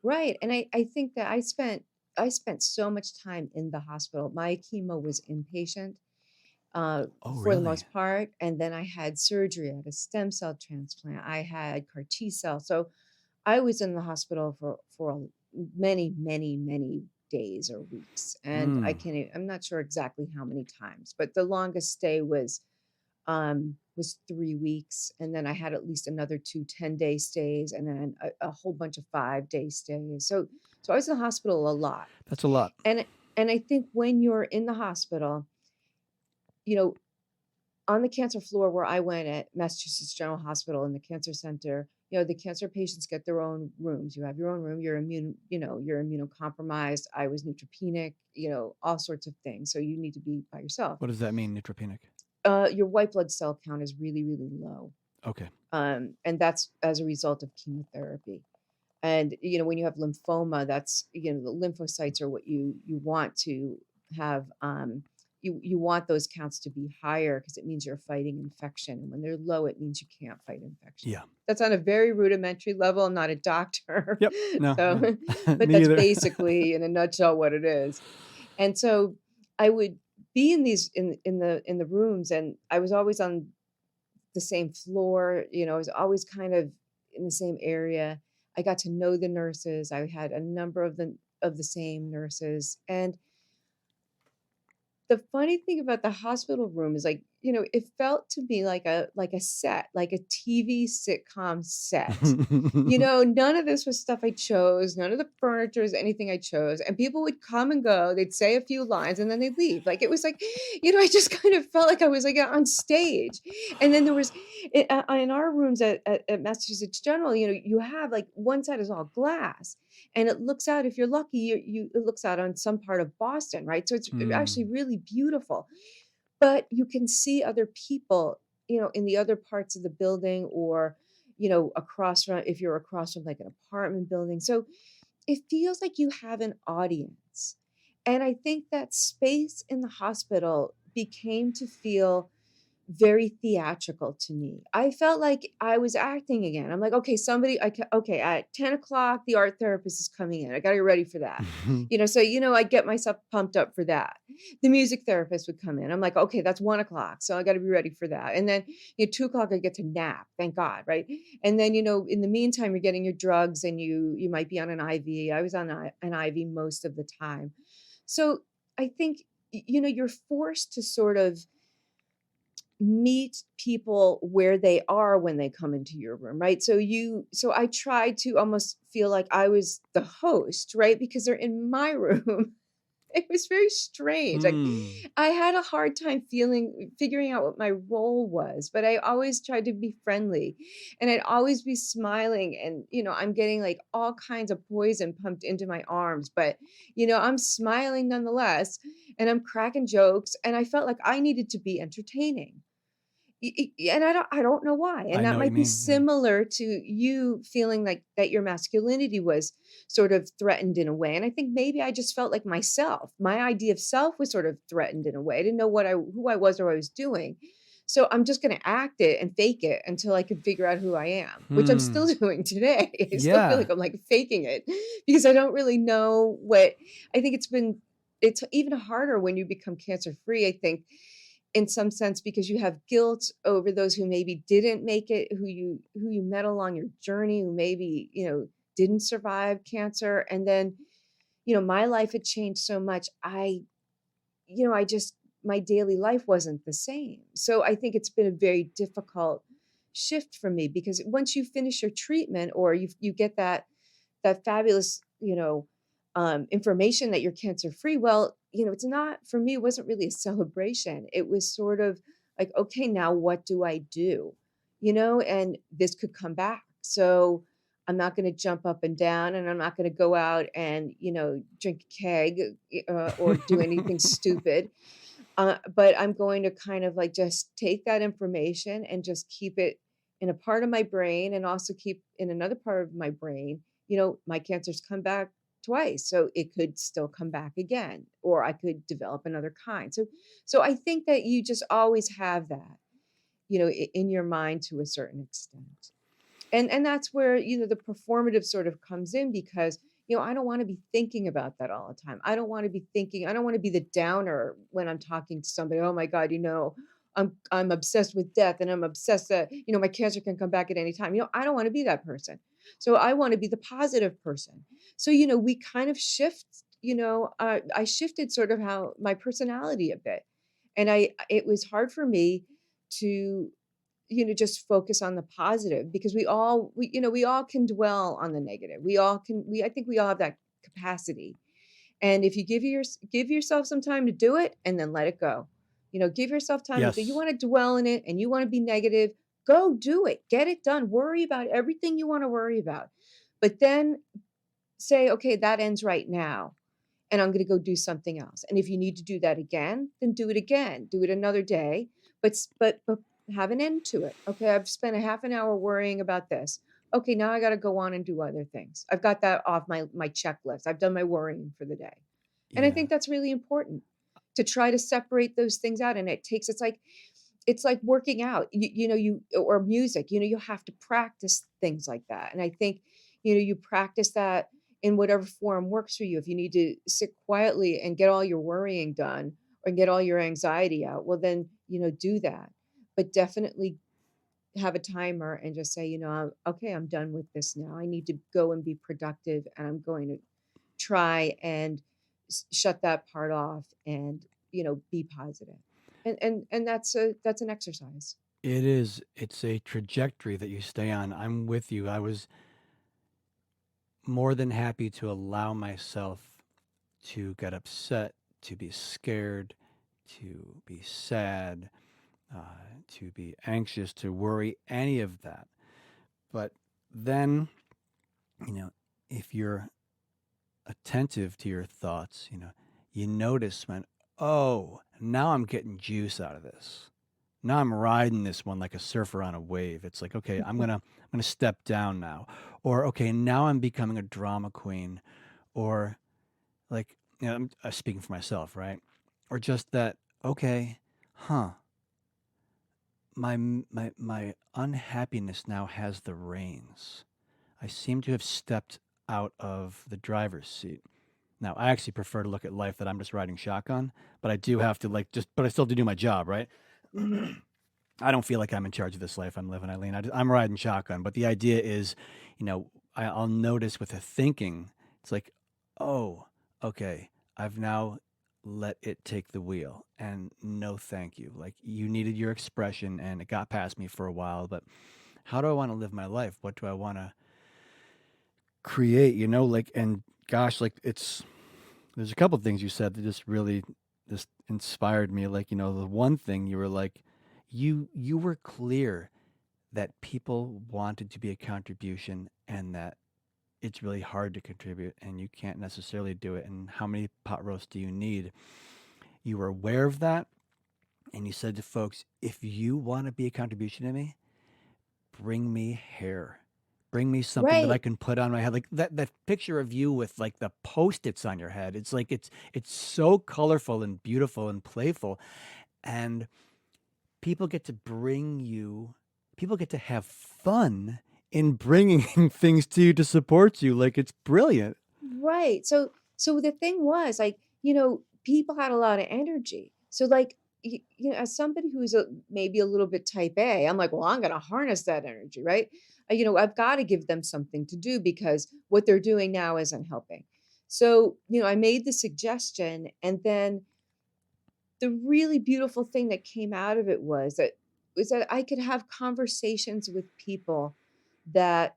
Right. And I think that I spent so much time in the hospital. My chemo was inpatient. Oh, for the really? most part. And then I had surgery. I had a stem cell transplant. I had CAR T cell. So I was in the hospital for many days or weeks, and Mm. I'm not sure exactly how many times, but the longest stay was 3 weeks, and then I had at least another 2 10-day stays, and then a whole bunch of 5-day stays. So I was in the hospital a lot, That's a lot. and I think when you're in the hospital, you know, on the cancer floor where I went at Massachusetts General Hospital in the cancer center, the cancer patients get their own rooms. You have your own room. You're immunocompromised. I was neutropenic, all sorts of things. So you need to be by yourself. What does that mean, neutropenic? Your white blood cell count is really, really low. Okay. And that's as a result of chemotherapy. And, when you have lymphoma, that's, the lymphocytes are what you want to have. You want those counts to be higher because it means you're fighting infection. And when they're low, it means you can't fight infection. Yeah. That's on a very rudimentary level. I'm not a doctor. Yep. No. So, but Me that's either. basically in a nutshell what it is. And so I would be in these in the rooms, and I was always on the same floor. I was always kind of in the same area. I got to know the nurses. I had a number of the same nurses. And the funny thing about the hospital room is, like, it felt to me like a set, like a TV sitcom set. None of this was stuff I chose. None of the furniture is anything I chose. And people would come and go. They'd say a few lines and then they'd leave. Like, it was like, I just kind of felt like I was like on stage. And then there was in our rooms at Massachusetts General, you have like one side is all glass, and it looks out, if you're lucky, it looks out on some part of Boston, right? So it's actually Mm. really beautiful. But you can see other people, in the other parts of the building, or, if you're across from like an apartment building. So it feels like you have an audience. And I think that space in the hospital became to feel very theatrical to me. I felt like I was acting again. I'm like, okay, okay, at 10 o'clock, the art therapist is coming in. I got to get ready for that. So, I get myself pumped up for that. The music therapist would come in. I'm like, okay, that's 1 o'clock. So I got to be ready for that. And then, 2 o'clock, I get to nap. Thank God. Right. And then, in the meantime, you're getting your drugs, and you might be on an IV. I was on an IV most of the time. So I think, you're forced to sort of meet people where they are when they come into your room, right? So I tried to almost feel like I was the host, right? Because they're in my room. It was very strange. Like, Mm. I had a hard time figuring out what my role was, but I always tried to be friendly, and I'd always be smiling, and I'm getting like all kinds of poison pumped into my arms, but I'm smiling nonetheless, and I'm cracking jokes, and I felt like I needed to be entertaining. And I don't know why. And I that know what you might be mean. Yeah. similar to you feeling like that your masculinity was sort of threatened in a way. And I think maybe I just felt like myself. My idea of self was sort of threatened in a way. I didn't know who I was or what I was doing. So I'm just going to act it and fake it until I can figure out who I am, which I'm still doing today. I still feel Yeah. like I'm like faking it because I don't really know what I think it's even harder when you become cancer free, I think, in some sense, because you have guilt over those who maybe didn't make it, who you met along your journey, who maybe, didn't survive cancer. And then, my life had changed so much. I just, my daily life wasn't the same. So I think it's been a very difficult shift for me, because once you finish your treatment, or you get that fabulous, information that you're cancer free. Well, it's not, for me, it wasn't really a celebration. It was sort of like, okay, now what do I do? And this could come back. So I'm not going to jump up and down, and I'm not going to go out and, drink a keg, or do anything stupid. But I'm going to kind of like just take that information and just keep it in a part of my brain, and also keep in another part of my brain. My cancer's come back twice, so it could still come back again, or I could develop another kind. So I think that you just always have that, in your mind to a certain extent. And that's where, the performative sort of comes in, because I don't want to be thinking about that all the time. I don't want to be thinking, I don't want to be the downer when I'm talking to somebody. Oh my God, I'm obsessed with death, and I'm obsessed that, my cancer can come back at any time. I don't want to be that person. So I want to be the positive person. So, we kind of shift, I shifted sort of how my personality a bit. And it was hard for me to, just focus on the positive, because we all can dwell on the negative. I think we all have that capacity. And if you give yourself some time to do it, and then let it go. Give yourself time to do. You Yes. want to dwell in it and you want to be negative, go do it. Get it done. Worry about everything you want to worry about. But then say, okay, that ends right now, and I'm going to go do something else. And if you need to do that again, then do it again. Do it another day, but have an end to it. Okay, I've spent a half an hour worrying about this. Okay, now I got to go on and do other things. I've got that off my checklist. I've done my worrying for the day. And I Yeah. think that's really important, to try to separate those things out. And it's like working out. You or music. You have to practice things like that. And I think, you practice that in whatever form works for you. If you need to sit quietly and get all your worrying done, or get all your anxiety out, well, then, do that. But definitely have a timer and just say, okay, I'm done with this now. I need to go and be productive, and I'm going to try and shut that part off, and, be positive. And that's an exercise. It is. It's a trajectory that you stay on. I'm with you. I was more than happy to allow myself to get upset, to be scared, to be sad, uh, to be anxious, to worry, any of that. But then, you know, if you're attentive to your thoughts, you notice when, oh, now I'm getting juice out of this. Now I'm riding this one like a surfer on a wave. It's like, okay, I'm gonna step down now. Or okay, now I'm becoming a drama queen. Or like, I'm speaking for myself, right? Or just that, okay, huh, my unhappiness now has the reins. I seem to have stepped out of the driver's seat. Now, I actually prefer to look at life that I'm just riding shotgun, but I do have to but I still have to do my job, right? Hmm. I don't feel like I'm in charge of this life I'm living, Eileen. I'm riding shotgun, but the idea is, I'll notice with the thinking, it's like, oh, okay, I've now let it take the wheel, and no, thank you. Like you needed your expression, and it got past me for a while, but how do I want to live my life? What do I want to create? Like, and gosh, like there's a couple things you said that just really just inspired me. Like, the one thing you were like, you were clear that people wanted to be a contribution, and that it's really hard to contribute and you can't necessarily do it. And how many pot roasts do you need? You were aware of that, and you said to folks, if you want to be a contribution to me, bring me hair. Bring me something that I Right. can put on my head. Like that picture of you with like the post-its on your head. It's like it's so colorful and beautiful and playful. And people get to bring you people get to have fun in bringing things to you to support you. Like it's brilliant. Right. So the thing was, like, people had a lot of energy. So, like, as somebody who's maybe a little bit type A, I'm like, well, I'm going to harness that energy, right? I've got to give them something to do, because what they're doing now isn't helping. So, I made the suggestion, and then the really beautiful thing that came out of it was that I could have conversations with people that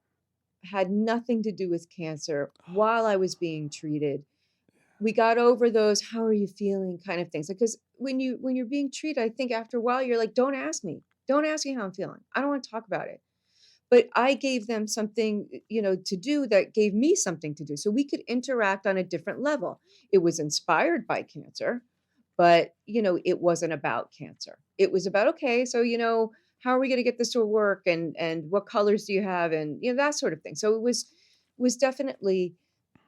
had nothing to do with cancer while I was being treated. We got over those "how are you feeling" kind of things. Because when you're being treated, I think after a while you're like, "Don't ask me. Don't ask me how I'm feeling. I don't want to talk about it." But I gave them something, to do, that gave me something to do. So we could interact on a different level. It was inspired by cancer, but, it wasn't about cancer. It was about, okay, so, how are we going to get this to work, and what colors do you have, and, that sort of thing. So it was definitely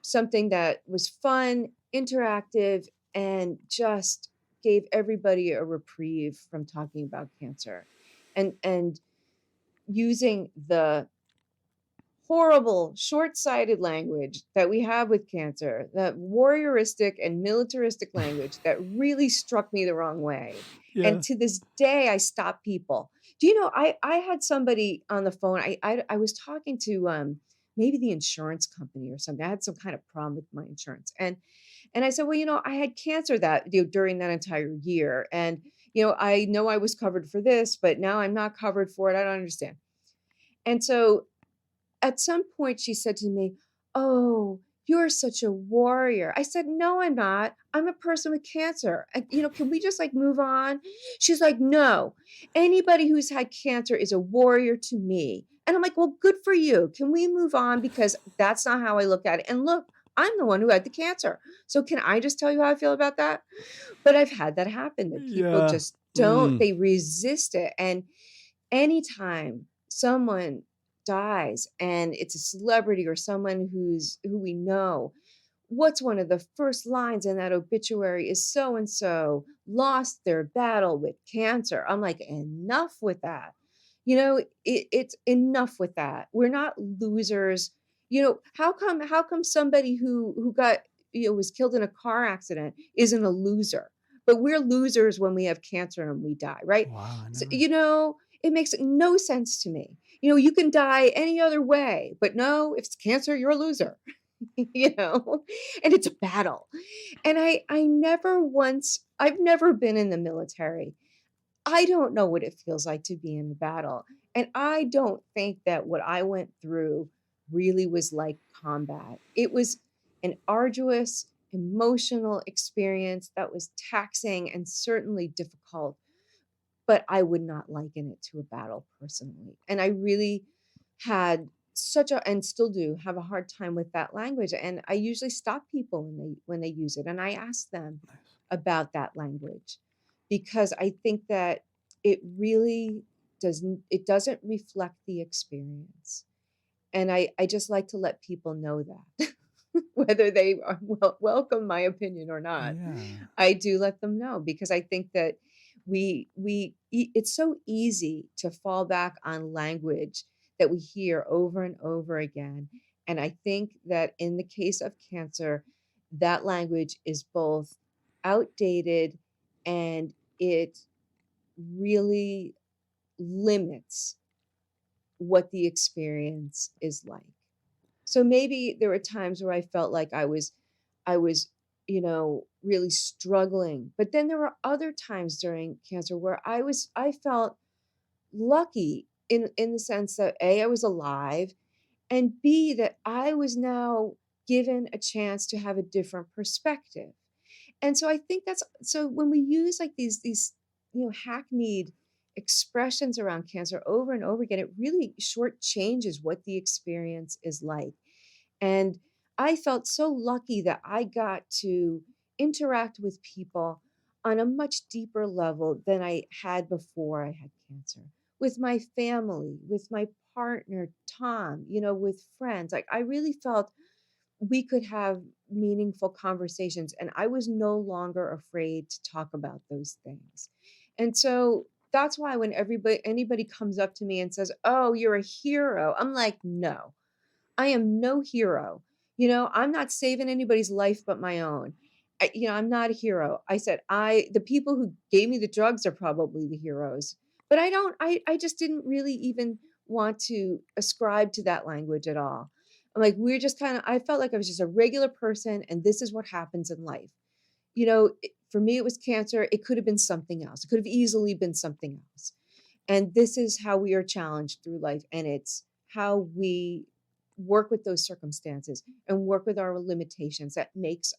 something that was fun, interactive, and just gave everybody a reprieve from talking about cancer, and using the horrible, short-sighted language that we have with cancer, that warrioristic and militaristic language that really struck me the wrong way. And Yeah. to this day, I stop people. Do you know, I had somebody on the phone. I was talking to maybe the insurance company or something. I had some kind of problem with my insurance. And I said, well, I had cancer that during that entire year. And I know I was covered for this, but now I'm not covered for it. I don't understand. And so at some point, she said to me, "Oh, you're such a warrior." I said, "No, I'm not. I'm a person with cancer. Can we just like move on?" She's like, "No, anybody who's had cancer is a warrior to me." And I'm like, "Well, good for you. Can we move on? Because that's not how I look at it. And look, I'm the one who had the cancer. So can I just tell you how I feel about that?" But I've had that happen that people Yeah. just don't, Mm. they resist it. And anytime someone dies and it's a celebrity or someone who we know, what's one of the first lines in that obituary is so and so lost their battle with cancer. I'm like, enough with that. It's enough with that. We're not losers. How come somebody who got was killed in a car accident isn't a loser? But we're losers when we have cancer and we die, right? Wow. I So, never. it makes no sense to me. You can die any other way, but no, if it's cancer, you're a loser. you know, and it's a battle. And I've never been in the military. I don't know what it feels like to be in a battle. And I don't think that what I went through really was like combat. It was an arduous, emotional experience that was taxing and certainly difficult, but I would not liken it to a battle personally. And I really had such a and still do have a hard time with that language. And I usually stop people when they use it and I ask them Nice. about that language because I think that it really doesn't reflect the experience. And I just like to let people know that whether they welcome my opinion or not. Yeah. I do let them know because I think that it's so easy to fall back on language that we hear over and over again. And I think that in the case of cancer, that language is both outdated and it really limits what the experience is like. So maybe there were times where I felt like I was really struggling. But then there were other times during cancer where I felt lucky in the sense that A, I was alive, and B, that I was now given a chance to have a different perspective. And so I think that's so when we use like these hackneyed expressions around cancer over and over again, it really shortchanges what the experience is like. And I felt so lucky that I got to interact with people on a much deeper level than I had before I had cancer. With my family, with my partner, Tom, with friends. Like I really felt we could have meaningful conversations and I was no longer afraid to talk about those things. And so that's why when anybody comes up to me and says, "Oh, you're a hero." I'm like, "No. I am no hero. I'm not saving anybody's life but my own. I'm not a hero." I said, the people who gave me the drugs are probably the heroes, but I just didn't really even want to ascribe to that language at all. I'm like, we're just I felt like I was just a regular person and this is what happens in life. For me, it was cancer. It could have been something else. It could have easily been something else. And this is how we are challenged through life. And it's how we work with those circumstances and work with our limitations that makes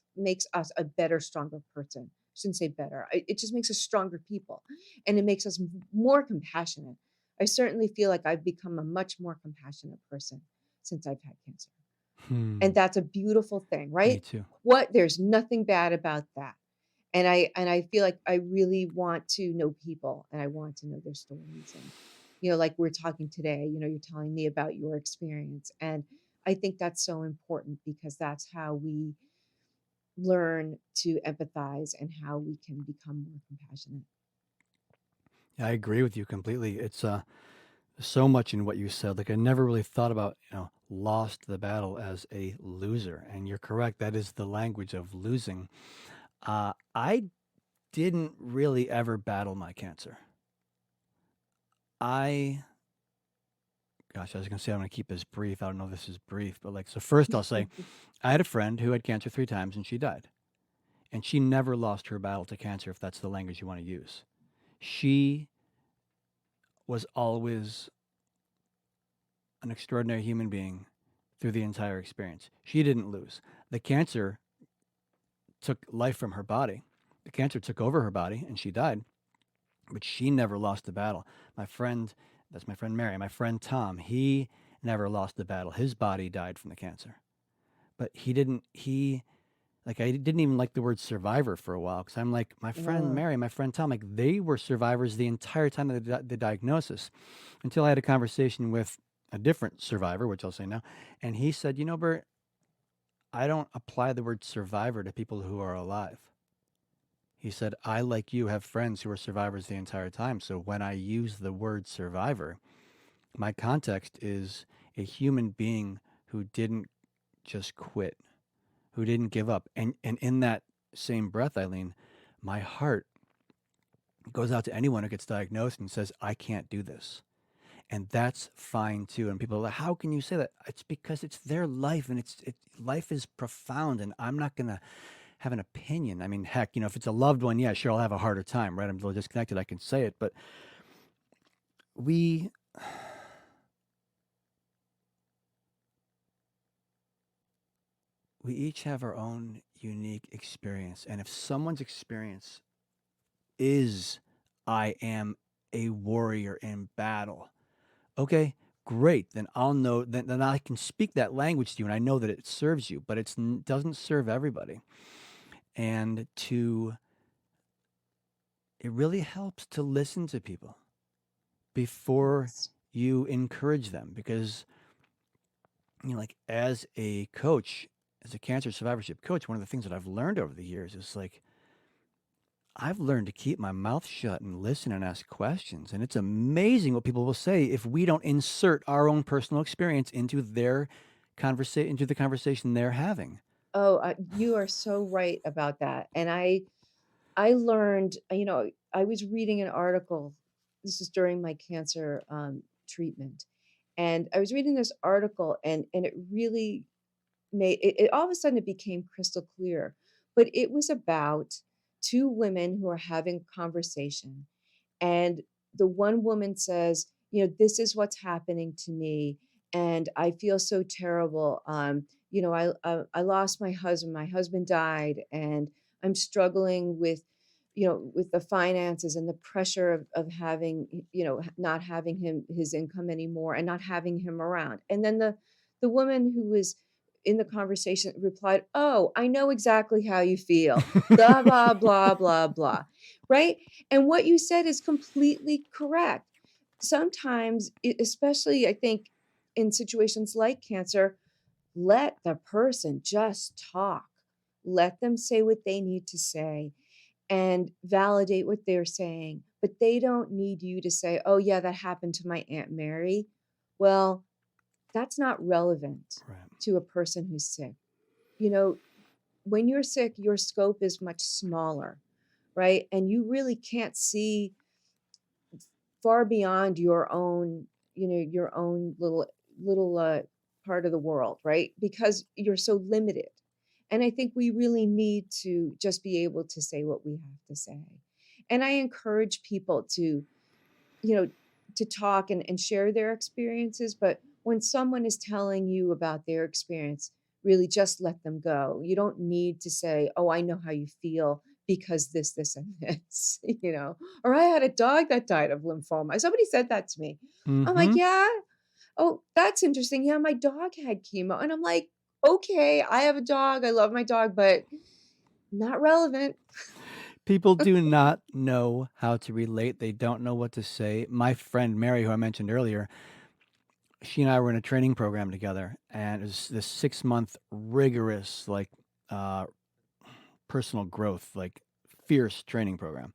us a better, stronger person. I shouldn't say better. It just makes us stronger people and it makes us more compassionate. I certainly feel like I've become a much more compassionate person since I've had cancer. Hmm. And that's a beautiful thing, Me right? too. There's nothing bad about that. And I feel like I really want to know people and I want to know their stories. And like we're talking today, you're telling me about your experience. And I think that's so important because that's how we learn to empathize and how we can become more compassionate. Yeah, I agree with you completely. It's so much in what you said. Like I never really thought about, lost the battle as a loser. And you're correct, that is the language of losing. I didn't really ever battle my cancer. I, gosh, I was going to say I'm going to keep this brief. I don't know if this is brief, but like, so first I'll say I had a friend who had cancer 3 times and she died. And she never lost her battle to cancer, if that's the language you want to use. She was always an extraordinary human being through the entire experience. She didn't lose. The cancer took life from her body. The cancer took over her body and she died, but she never lost the battle. My friend, that's my friend Mary, my friend Tom, he never lost the battle. His body died from the cancer. But I didn't even like the word survivor for a while because I'm like, my friend Oh, Mary, my friend Tom, like they were survivors the entire time of the diagnosis until I had a conversation with a different survivor, which I'll say now. And he said, you know, Bert, I don't apply the word survivor to people who are alive. He said, I, like you, have friends who are survivors the entire time. So when I use the word survivor, my context is a human being who didn't just quit, who didn't give up. And in that same breath, Eileen, my heart goes out to anyone who gets diagnosed and says, I can't do this. And that's fine too. And people are like, how can you say that? It's because it's their life and life is profound and I'm not going to have an opinion. I mean, heck, you know, if it's a loved one, yeah, sure, I'll have a harder time, right? I'm a little disconnected. I can say it, but we we each have our own unique experience. And if someone's experience is I am a warrior in battle, okay, great. Then I'll know, then I can speak that language to you and I know that it serves you, but it doesn't serve everybody. And it really helps to listen to people before yes. you encourage them because, you know, like as a coach, as a cancer survivorship coach, one of the things that I've learned over the years is like, I've learned to keep my mouth shut and listen and ask questions. And it's amazing what people will say if we don't insert our own personal experience into into the conversation they're having. Oh, you are so right about that. And I learned, I was reading an article. This was during my cancer treatment, and I was reading this article, and it really it all of a sudden it became crystal clear. But it was about two women who are having a conversation, and the one woman says, this is what's happening to me, and I feel so terrible. I lost my husband. My husband died, and I'm struggling with, with the finances and the pressure of having, not having his income anymore and not having him around. And then the woman who was in the conversation replied, "Oh, I know exactly how you feel. Blah blah blah blah blah." Right? And what you said is completely correct. Sometimes, especially I think in situations like cancer, let the person just talk. Let them say what they need to say and validate what they're saying. But they don't need you to say, "Oh, yeah, that happened to my Aunt Mary." Well, that's not relevant Right. to a person who's sick. You know, when you're sick, your scope is much smaller, right? And you really can't see far beyond your own, your own little part of the world, right? Because you're so limited. And I think we really need to just be able to say what we have to say. And I encourage people you know, to talk and share their experiences. But when someone is telling you about their experience, really just let them go. You don't need to say, "Oh, I know how you feel because this, and this," or "I had a dog that died of lymphoma." Somebody said that to me. I'm like, Mm-hmm. "Yeah. Oh, that's interesting. Yeah, my dog had chemo." And I'm like, "Okay, I have a dog. I love my dog, but not relevant." People do not know how to relate. They don't know what to say. My friend Mary, who I mentioned earlier, she and I were in a training program together, and it was this 6 month rigorous, like, uh, personal growth, like fierce training program.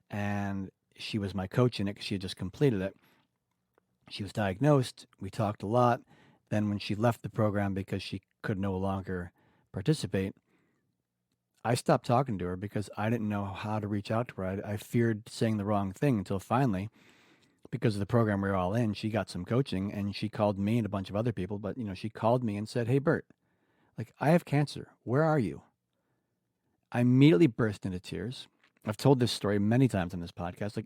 And she was my coach in it because she had just completed it. She was diagnosed. We talked a lot. Then when she left the program because she could no longer participate, I stopped talking to her because I didn't know how to reach out to her. I feared saying the wrong thing until finally, because of the program we were all in, she got some coaching and she called me and a bunch of other people. But, she called me and said, "Hey, Bert, like, I have cancer. Where are you?" I immediately burst into tears. I've told this story many times on this podcast.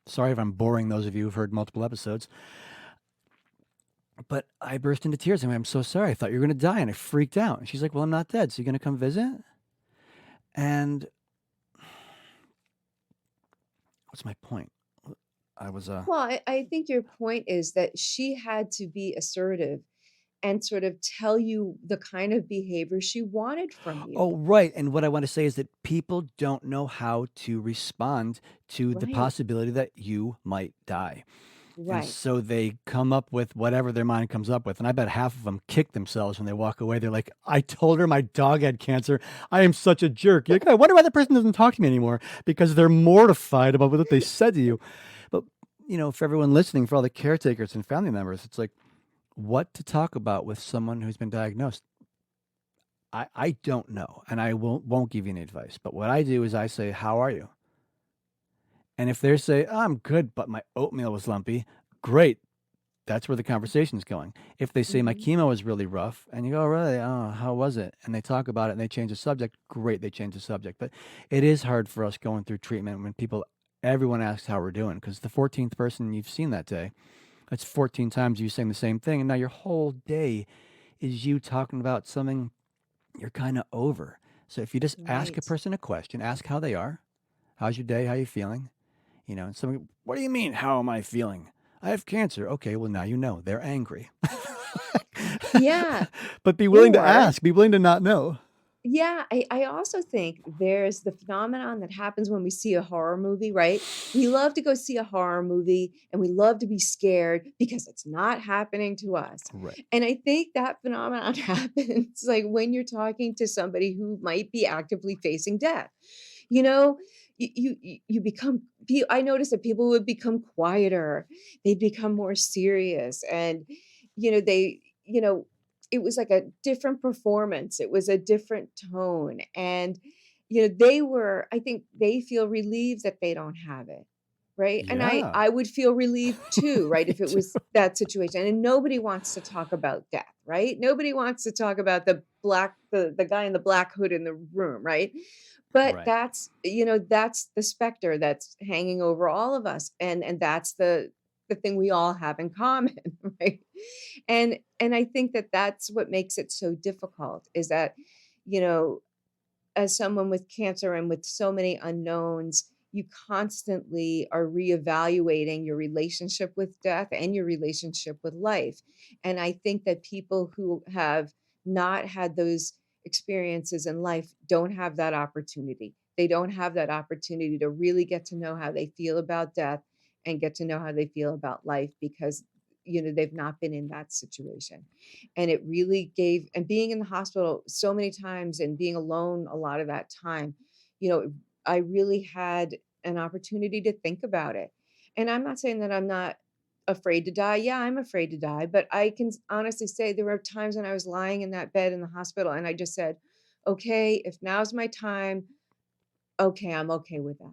Sorry if I'm boring those of you who've heard multiple episodes, but I burst into tears. I mean, "I'm so sorry. I thought you were going to die." And I freaked out. And she's like, "Well, I'm not dead. So you're going to come visit?" And what's my point? I was, Well, I think your point is that she had to be assertive and sort of tell you the kind of behavior she wanted from you. oh, right. And what I want to say is that people don't know how to respond to the Right, possibility that you might die. And right. so they come up with whatever their mind comes up with. And I bet half of them kick themselves when they walk away. They're like, "I told her my dog had cancer. I am such a jerk." You're like, "I wonder why that person doesn't talk to me anymore," because they're mortified about what they said to you. But, for everyone listening, for all the caretakers and family members, it's like, what to talk about with someone who's been diagnosed. I don't know, and I won't give you any advice. But what I do is I say, "How are you?" And if they say, "Oh, I'm good, but my oatmeal was lumpy," great. That's where the conversation's going. If they say, "My Mhm. chemo was really rough," and you go, "Oh, really? Oh, how was it?" And they talk about it and they change the subject, great, they change the subject. But it is hard for us going through treatment when everyone asks how we're doing, because the 14th person you've seen that day, that's 14 times you saying the same thing. And now your whole day is you talking about something you're kind of over. So if you just ask a Right. person a question, ask how they are. "How's your day? How you feeling?" And somebody, "What do you mean, how am I feeling? I have cancer." Okay, well, now you know. They're angry. Yeah. But be willing to Or ask. Be willing to not know. yeah, I also think there's the phenomenon that happens when we see a horror movie, right? We love to go see a horror movie and we love to be scared because it's not happening to us. Right. And I think that phenomenon happens like when you're talking to somebody who might be actively facing death. You know, you become I notice that people would become quieter. They'd become more serious and they it was like a different performance. It was a different tone. And, I think they feel relieved that they don't have it. Right. And Yeah. I would feel relieved too, right? Me If it too. was that situation. And nobody wants to talk about death, right? Nobody wants to talk about the guy in the black hood in the room, right? But Right. that's the specter that's hanging over all of us. And that's the thing we all have in common, right? And I think that that's what makes it so difficult is that, you know, as someone with cancer and with so many unknowns, you constantly are reevaluating your relationship with death and your relationship with life. And I think that people who have not had those experiences in life don't have that opportunity. They don't have that opportunity to really get to know how they feel about death and get to know how they feel about life because they've not been in that situation. And it really gave, and being in the hospital so many times and being alone a lot of that time, you know, I really had an opportunity to think about it. And I'm not saying that I'm not afraid to die. Yeah, I'm afraid to die, but I can honestly say there were times when I was lying in that bed in the hospital and I just said, okay, if now's my time, okay, I'm okay with that.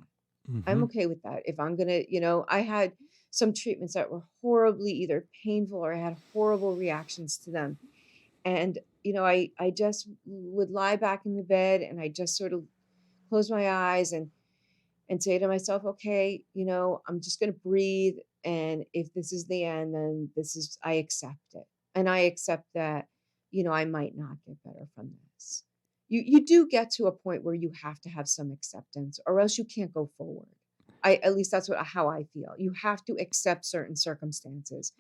I'm Mm-hmm. okay with that. If I'm gonna, I had some treatments that were horribly either painful or I had horrible reactions to them. And, I just would lie back in the bed and I just sort of close my eyes and say to myself, okay, I'm just going to breathe. And if this is the end, then I accept it. And I accept that, I might not get better from this. You do get to a point where you have to have some acceptance or else you can't go forward. At least that's how I feel. You have to accept certain circumstances.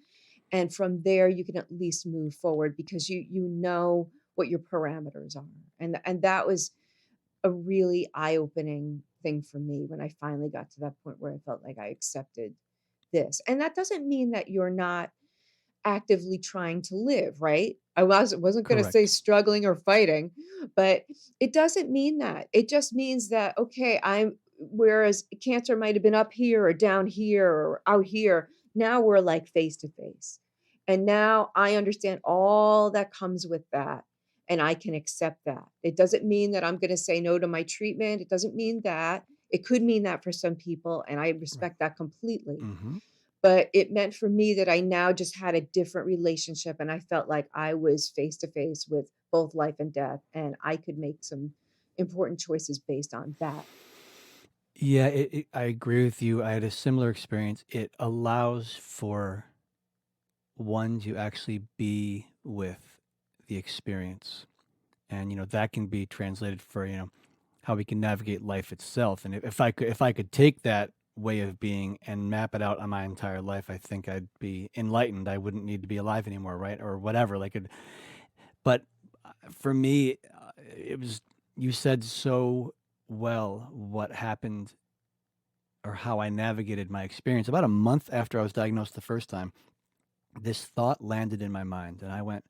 And from there you can at least move forward because you know what your parameters are. And that was a really eye-opening thing for me when I finally got to that point where I felt like I accepted this. And that doesn't mean that you're not actively trying to live, right? I wasn't going to say Correct. struggling or fighting, but it doesn't mean that. It just means that okay, I'm whereas cancer might have been up here or down here or out here, now we're like face to face. And now I understand all that comes with that, and I can accept that. It doesn't mean that I'm gonna say no to my treatment. It doesn't mean that. It could mean that for some people, and I Right. respect that completely. Hmm. But it meant for me that I now just had a different relationship, and I felt like I was face to face with both life and death, and I could make some important choices based on that. Yeah, I agree with you. I had a similar experience. It allows for one to actually be with the experience. And, that can be translated for, how we can navigate life itself. And if I could take that way of being and map it out on my entire life, I think I'd be enlightened. I wouldn't need to be alive anymore, right? Or whatever. But for me, it was, you said so well what happened or how I navigated my experience. About a month after I was diagnosed the first time, this thought landed in my mind, and I went,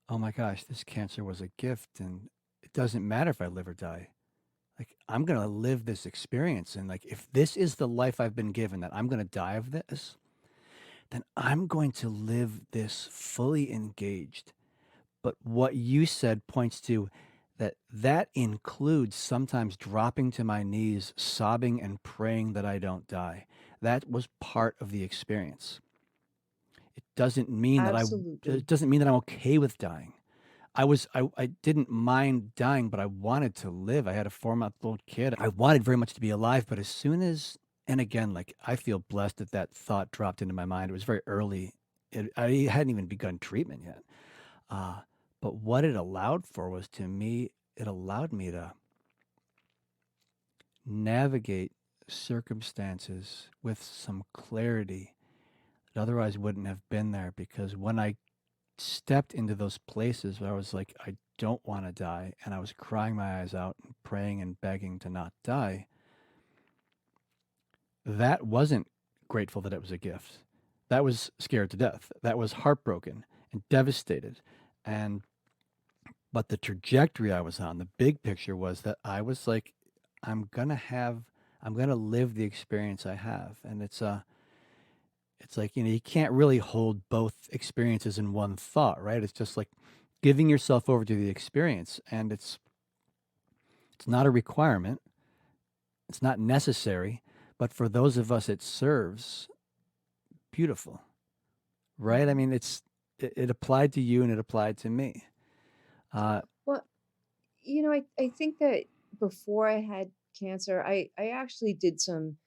"Oh my gosh, this cancer was a gift, and it doesn't matter if I live or die. Like, I'm gonna live this experience, and like, if this is the life I've been given, that I'm gonna die of this, then I'm going to live this fully engaged." But what you said points to that includes sometimes dropping to my knees, sobbing and praying that I don't die. That was part of the experience. It doesn't mean that Absolutely. it doesn't mean that I'm okay with dying. I didn't mind dying, but I wanted to live. I had a 4-month-old kid. I wanted very much to be alive, but as soon as, and again, like, I feel blessed that that thought dropped into my mind. It was very early. I hadn't even begun treatment yet. Uh, but what it allowed for was, to me, it allowed me to navigate circumstances with some clarity that otherwise wouldn't have been there, because when I stepped into those places where I was like, I don't want to die, and I was crying my eyes out and praying and begging to not die, that wasn't grateful that it was a gift. That was scared to death. That was heartbroken and devastated. And but the trajectory I was on, the big picture was that I was like, I'm gonna live the experience I have. And it's like, you can't really hold both experiences in one thought, right? It's just like giving yourself over to the experience, and it's not a requirement, it's not necessary, but for those of us it serves, beautiful, right? I Mhm. mean, it applied to you and it applied to me. Uh, Well, I think that before I had cancer, I actually did some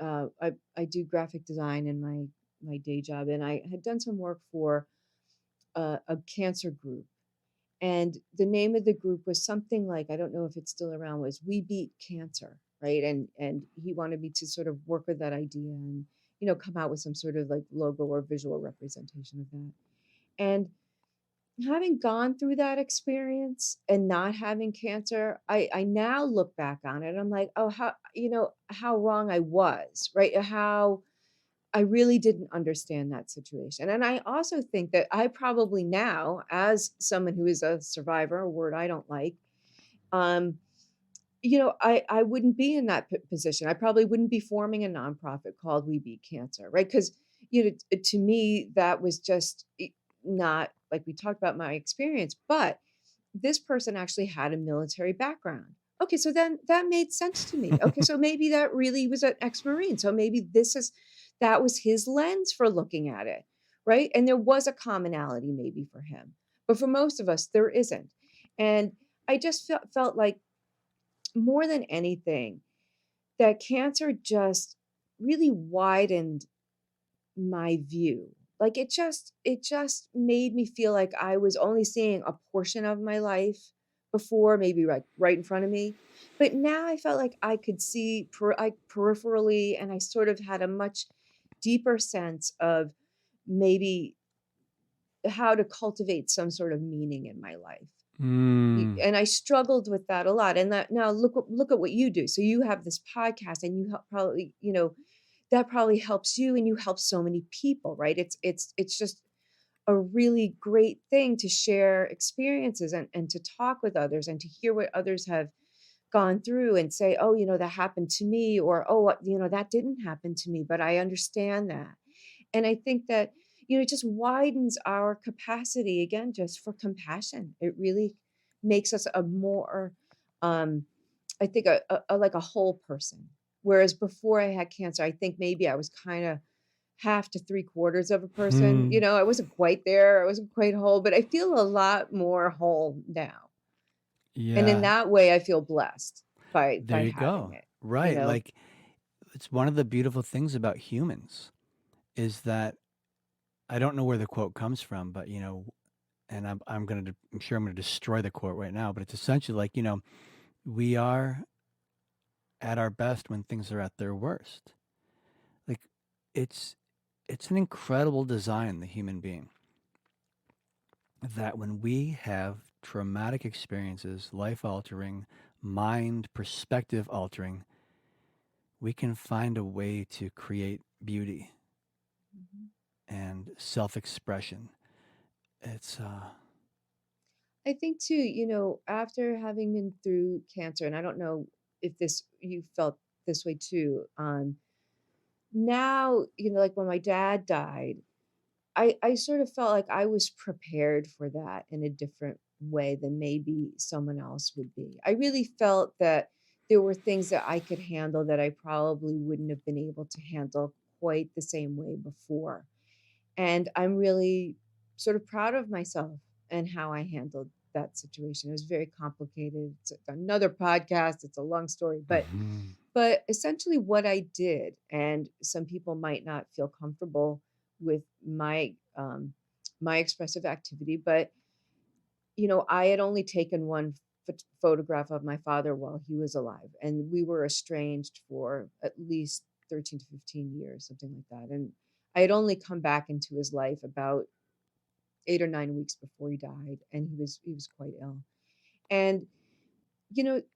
I do graphic design in my day job, and I had done some work for a cancer group. And the name of the group was something like, I don't know if it's still around, was We Beat Cancer, right? And he wanted me to sort of work with that idea and come out with some sort of like logo or visual representation of that. And having gone through that experience and not having cancer, I now look back on it. I'm like, oh, how wrong I was, right? How I really didn't understand that situation. And I also think that I probably now, as someone who is a survivor, a word I don't like, um, I wouldn't be in that position. I probably wouldn't be forming a nonprofit called We Beat Cancer, right? Because to me, that was just not like we talked about my experience, but this person actually had a military background. Okay, so then that made sense to me. Okay, so maybe that really was an ex-Marine. So maybe that was his lens for looking at it, right? And there was a commonality maybe for him. But for most of us, there isn't. And I just felt like more than anything, that cancer just really widened my view. Like it just made me feel like I was only seeing a portion of my life before, maybe right in front of me. But now I felt like I could see peripherally, and I sort of had a much deeper sense of maybe how to cultivate some sort of meaning in my life. mm, And I struggled with that a lot. And that now look at what you do. So you have this podcast, and you help probably, that probably helps you, and you help so many people, right? It's just a really great thing to share experiences, and to talk with others, and to hear what others have gone through and say, oh, that happened to me, or oh, that didn't happen to me, but I understand that. And I think that, it just widens our capacity again just for compassion. It really makes us a more, um, I think, like a whole person. Whereas before I had cancer, I think maybe I was kind of half to three quarters of a person. Hmm. I wasn't quite there. I wasn't quite whole, but I feel a lot more whole now. And in Yeah, that way, I feel blessed there by you having go. it, you Right. know? Like, it's one of the beautiful things about humans is that I don't know where the quote comes from, but and I'm sure I'm gonna destroy the quote right now, but it's essentially like, we are at our best when things are at their worst. Like, it's it's an incredible design, the human being, that when we have traumatic experiences, life altering, mind perspective altering, we can find a way to create beauty Mhm. and self expression. It's I think too, after having been through cancer, and I don't know if this you felt this way too. Now, like when my dad died, I sort of felt like I was prepared for that in a different way than maybe someone else would be. I really felt that there were things that I could handle that I probably wouldn't have been able to handle quite the same way before. And I'm really sort of proud of myself and how I handled that situation. It was very complicated. It's another podcast. It's a long story, but mhm. essentially what I did, and some people might not feel comfortable with my expressive activity, but I had only taken one photograph of my father while he was alive, and we were estranged for at least 13 to 15 years, something like that. And I had only come back into his life about 8 or 9 weeks before he died, and he was quite ill. And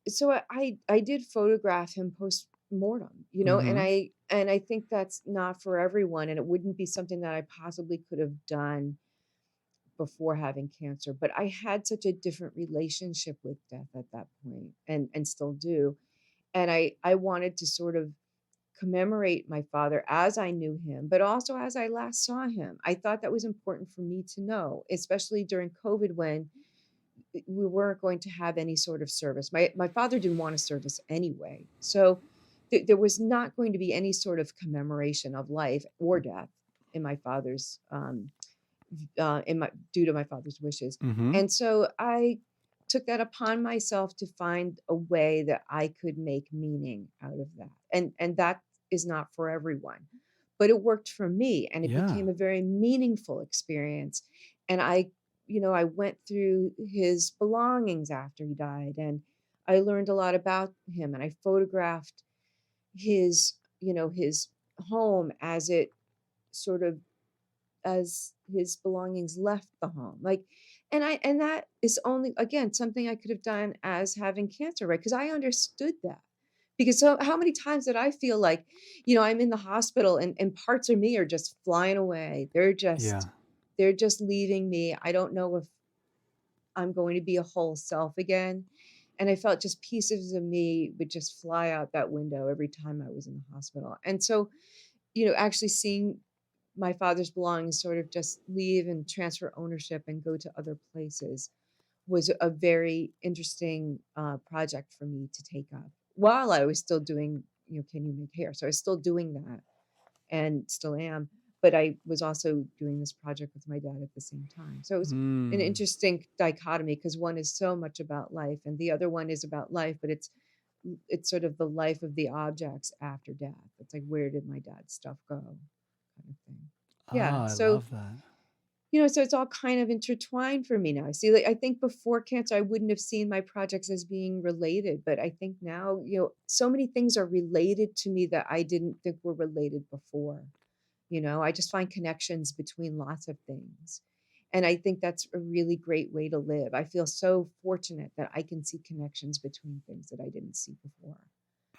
so I did photograph him post mortem, and Mhm. I think that's not for everyone, and it wouldn't be something that I possibly could have done before having cancer. But I had such a different relationship with death at that point, and still do. And I wanted to sort of commemorate my father as I knew him, but also as I last saw him. I thought that was important for me to know, especially during COVID when we weren't going to have any sort of service. My father didn't want a service anyway. So there was not going to be any sort of commemoration of life or death in my father's in my due to my father's wishes. Mhm. And so I took that upon myself to find a way that I could make meaning out of that. And that is not for everyone. But it worked for me, and it Yeah. became a very meaningful experience. And I went through his belongings after he died, and I learned a lot about him, and I photographed his home as it sort of as his belongings left the home. Like, and that is only, again, something I could have done as having cancer, right? Because I understood that. Because so how many times did I feel like, I'm in the hospital, and parts of me are just flying away. Yeah. They're just leaving me. I don't know if I'm going to be a whole self again. And I felt just pieces of me would just fly out that window every time I was in the hospital. And so, actually seeing my father's belongings sort of just leave and transfer ownership and go to other places was a very interesting project for me to take up while I was still doing, Can You Make Hair? So I was still doing that and still am. But I was also doing this project with my dad at the same time. So it was an Mm. interesting dichotomy because one is so much about life and the other one is about life, but it's sort of the life of the objects after death. It's like, where did my dad's stuff go? Kind of thing. Yeah. Ah, I So, love that. so it's all kind of intertwined for me now. See, like I think before cancer, I wouldn't have seen my projects as being related, but I think now, so many things are related to me that I didn't think were related before. I just find connections between lots of things. And I think that's a really great way to live. I feel so fortunate that I can see connections between things that I didn't see before,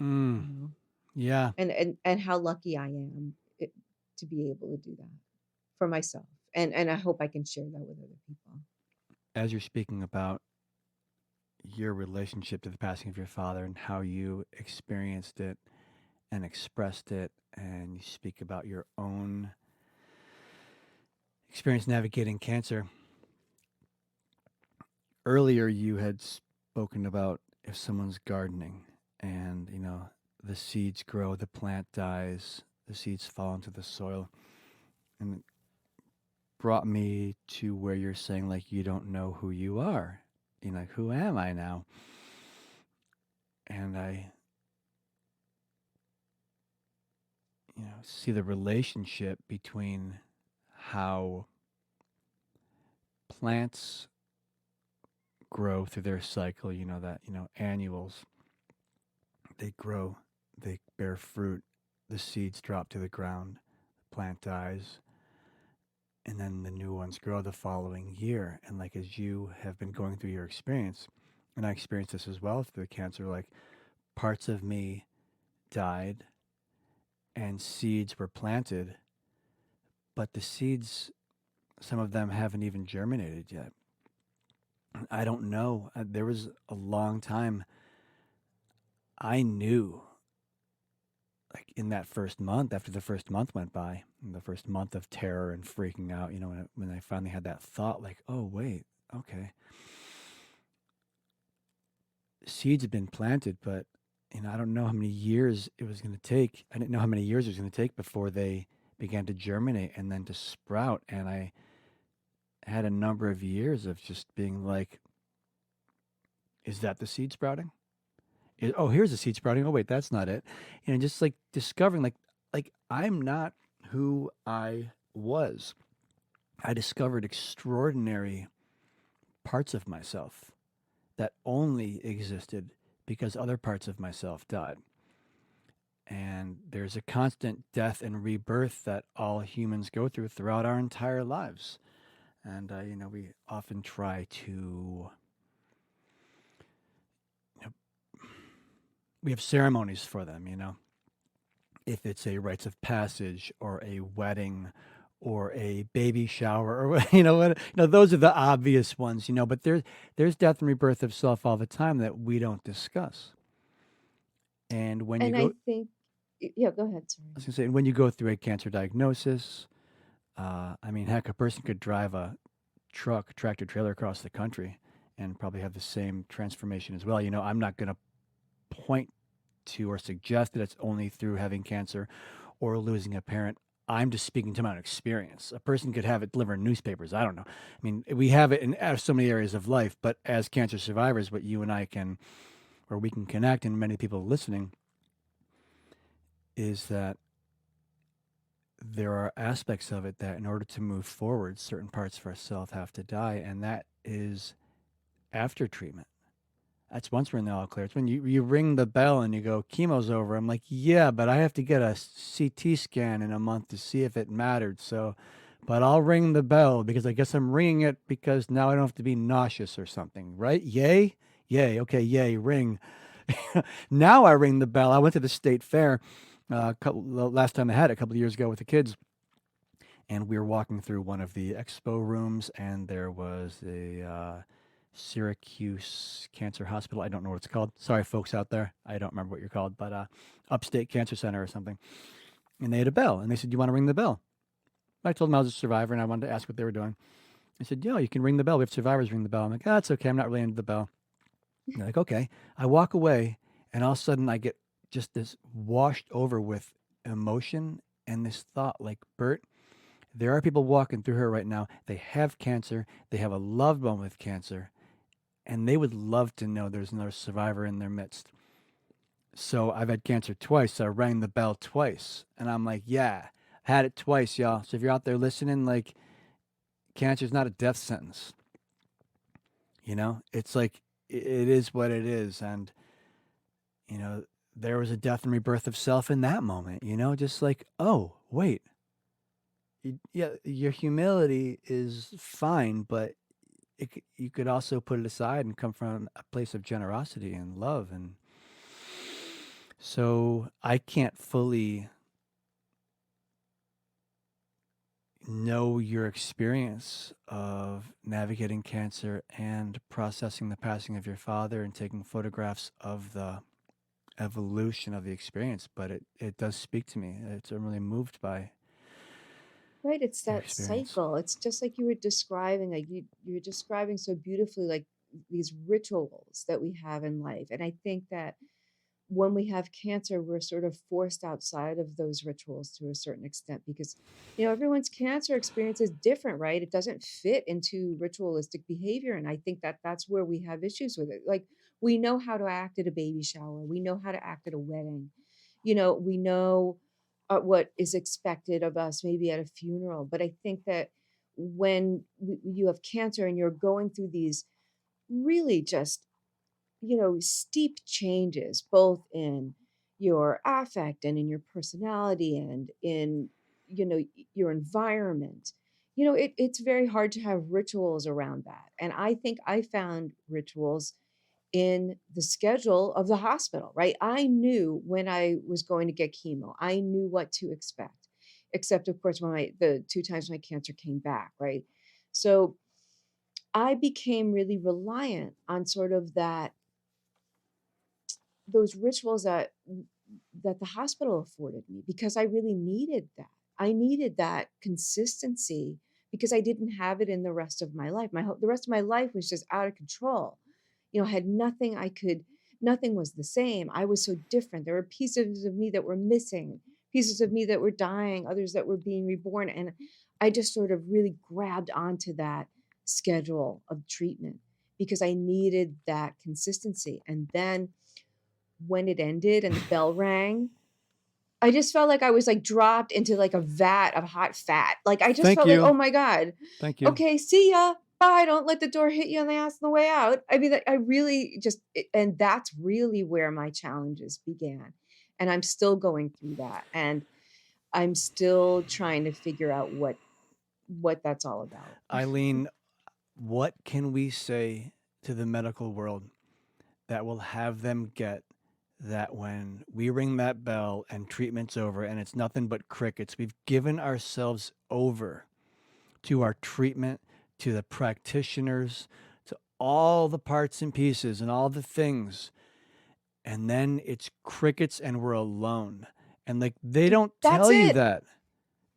Mm. you know, Yeah. and how lucky I am to be able to do that for myself. And I hope I can share that with other people. As you're speaking about your relationship to the passing of your father and how you experienced it and expressed it, and you speak about your own experience navigating cancer. Earlier, you had spoken about if someone's gardening and, the seeds grow, the plant dies, the seeds fall into the soil. And it brought me to where you're saying, like, you don't know who you are. Like, who am I now? And I, see the relationship between how plants grow through their cycle, annuals, they grow, they bear fruit, the seeds drop to the ground, the plant dies, and then the new ones grow the following year. And like as you have been going through your experience, and I experienced this as well through the cancer, like parts of me died and seeds were planted, but the seeds, some of them haven't even germinated yet. I don't know. There was a long time I knew, like in that first month, after the first month went by, the first month of terror and freaking out, when I finally had that thought, like, oh, wait, okay. Seeds have been planted, but, I don't know how many years it was going to take. I didn't know how many years it was going to take before they began to germinate and then to sprout. And I had a number of years of just being like, is that the seed sprouting? Oh, here's the seed sprouting. Oh, wait, that's not it. Just like discovering, like I'm not who I was. I discovered extraordinary parts of myself that only existed because other parts of myself died. And there's a constant death and rebirth that all humans go through throughout our entire lives. And, we often try to, we have ceremonies for them, if it's a rites of passage or a wedding or a baby shower or those are the obvious ones, but there's death and rebirth of self all the time that we don't discuss. And when you And go, I think, yeah, go ahead. Sorry. I was gonna say, when you go through a cancer diagnosis, I mean, heck, a person could drive a tractor trailer across the country and probably have the same transformation as well. I'm not going to point to or suggest that it's only through having cancer or losing a parent. I'm just speaking to my own experience. A person could have it delivered in newspapers. I don't know. I mean, we have it in so many areas of life, but as cancer survivors, what you and I can, or we can connect, and many people listening, is that there are aspects of it that in order to move forward, certain parts of ourselves have to die. And that is after treatment. That's once we're in the all clear. It's when you ring the bell and you go, chemo's over. I'm like, yeah, but I have to get a CT scan in a month to see if it mattered. So, but I'll ring the bell because I guess I'm ringing it because now I don't have to be nauseous or something, right? Yay? Yay. Okay, yay, ring. Now I ring the bell. I went to the state fair last time I had it, a couple of years ago with the kids. And we were walking through one of the expo rooms, and there was a Syracuse Cancer Hospital. I don't know what it's called. Sorry, folks out there. I don't remember what you're called, but Upstate Cancer Center or something. And they had a bell, and they said, "You want to ring the bell?" I told them I was a survivor, and I wanted to ask what they were doing. I said, "Yeah, you can ring the bell. We have survivors ring the bell." I'm like, "Ah, it's okay. I'm not really into the bell." And they're like, "Okay." I walk away, and all of a sudden, I get just this washed over with emotion and this thought, like, Bert, there are people walking through here right now. They have cancer. They have a loved one with cancer. And they would love to know there's another survivor in their midst. So I've had cancer twice. So I rang the bell twice. And I'm like, yeah, had it twice, y'all. So if you're out there listening, like, cancer's not a death sentence. It's like, it is what it is. And, there was a death and rebirth of self in that moment, just like, oh, wait. Yeah, your humility is fine, but you could also put it aside and come from a place of generosity and love. And so I can't fully know your experience of navigating cancer and processing the passing of your father and taking photographs of the evolution of the experience, but it does speak to me. I'm really moved by Right, it's their that experience. cycle. It's just like you were describing, like you're describing so beautifully, like these rituals that we have in life. And I think that when we have cancer, we're sort of forced outside of those rituals to a certain extent because, everyone's cancer experience is different, right? It doesn't fit into ritualistic behavior. And I think that that's where we have issues with it. Like, we know how to act at a baby shower, we know how to act at a wedding, we know what is expected of us maybe at a funeral. But I think that when you have cancer and you're going through these really just steep changes both in your affect and in your personality and in your environment, it's very hard to have rituals around that. And I think I found rituals in the schedule of the hospital, right? I knew when I was going to get chemo, I knew what to expect, except of course when the two times my cancer came back, right? So I became really reliant on sort of those rituals that the hospital afforded me because I really needed that. I needed that consistency because I didn't have it in the rest of my life. The rest of my life was just out of control. Had nothing I could nothing was the same. I was so different. There were pieces of me that were missing, pieces of me that were dying, others that were being reborn, and I just sort of really grabbed onto that schedule of treatment because I needed that consistency. And then when it ended and the bell rang, I just felt like I was, like, dropped into, like, a vat of hot fat. Like, I just Thank felt like, "Oh you. my god. Thank you. Okay, see ya. Bye. Don't let the door hit you on the ass on the way out." I mean, like, I really just and that's really where my challenges began, and I'm still going through that, and I'm still trying to figure out what that's all about. Eileen, what can we say to the medical world that will have them get that when we ring that bell and treatment's over and it's nothing but crickets, we've given ourselves over to our treatment, to the practitioners, to all the parts and pieces and all the things. And then it's crickets and we're alone. And like they don't That's tell you it. that.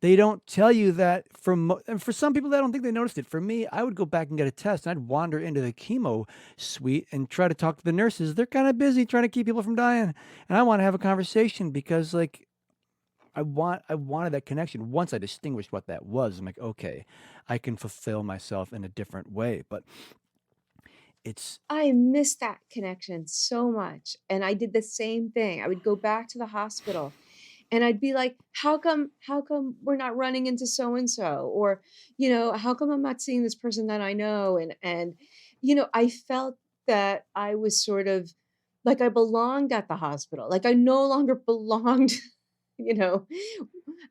They don't tell you that and for some people, I don't think they noticed it. For me, I would go back and get a test, and I'd wander into the chemo suite and try to talk to the nurses. They're kind of busy trying to keep people from dying, and I want to have a conversation because, like, I wanted that connection. Once I distinguished what that was, I'm like, okay, I can fulfill myself in a different way. But it's I miss that connection so much, and I did the same thing. I would go back to the hospital, and I'd be like, how come we're not running into so and so?" Or, "How come I'm not seeing this person that I know?" And I felt that I was sort of like I belonged at the hospital, like I no longer belonged, you know,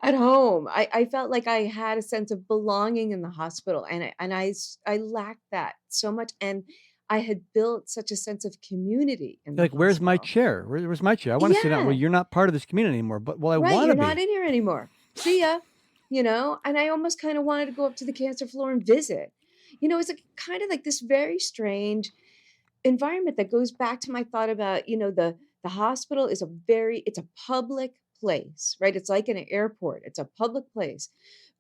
at home. I felt like I had a sense of belonging in the hospital, and I lacked that so much, and I had built such a sense of community in the like, where's my hospital. chair? Where's my chair? I want to sit down. Well, Yeah. you're not part of this community anymore. But well, I Right, want to you're not be. in here anymore. See ya. And I almost kind of wanted to go up to the cancer floor and visit. It's like kind of like this very strange environment that goes back to my thought about, the hospital is it's a public place, right? It's like an airport. It's a public place.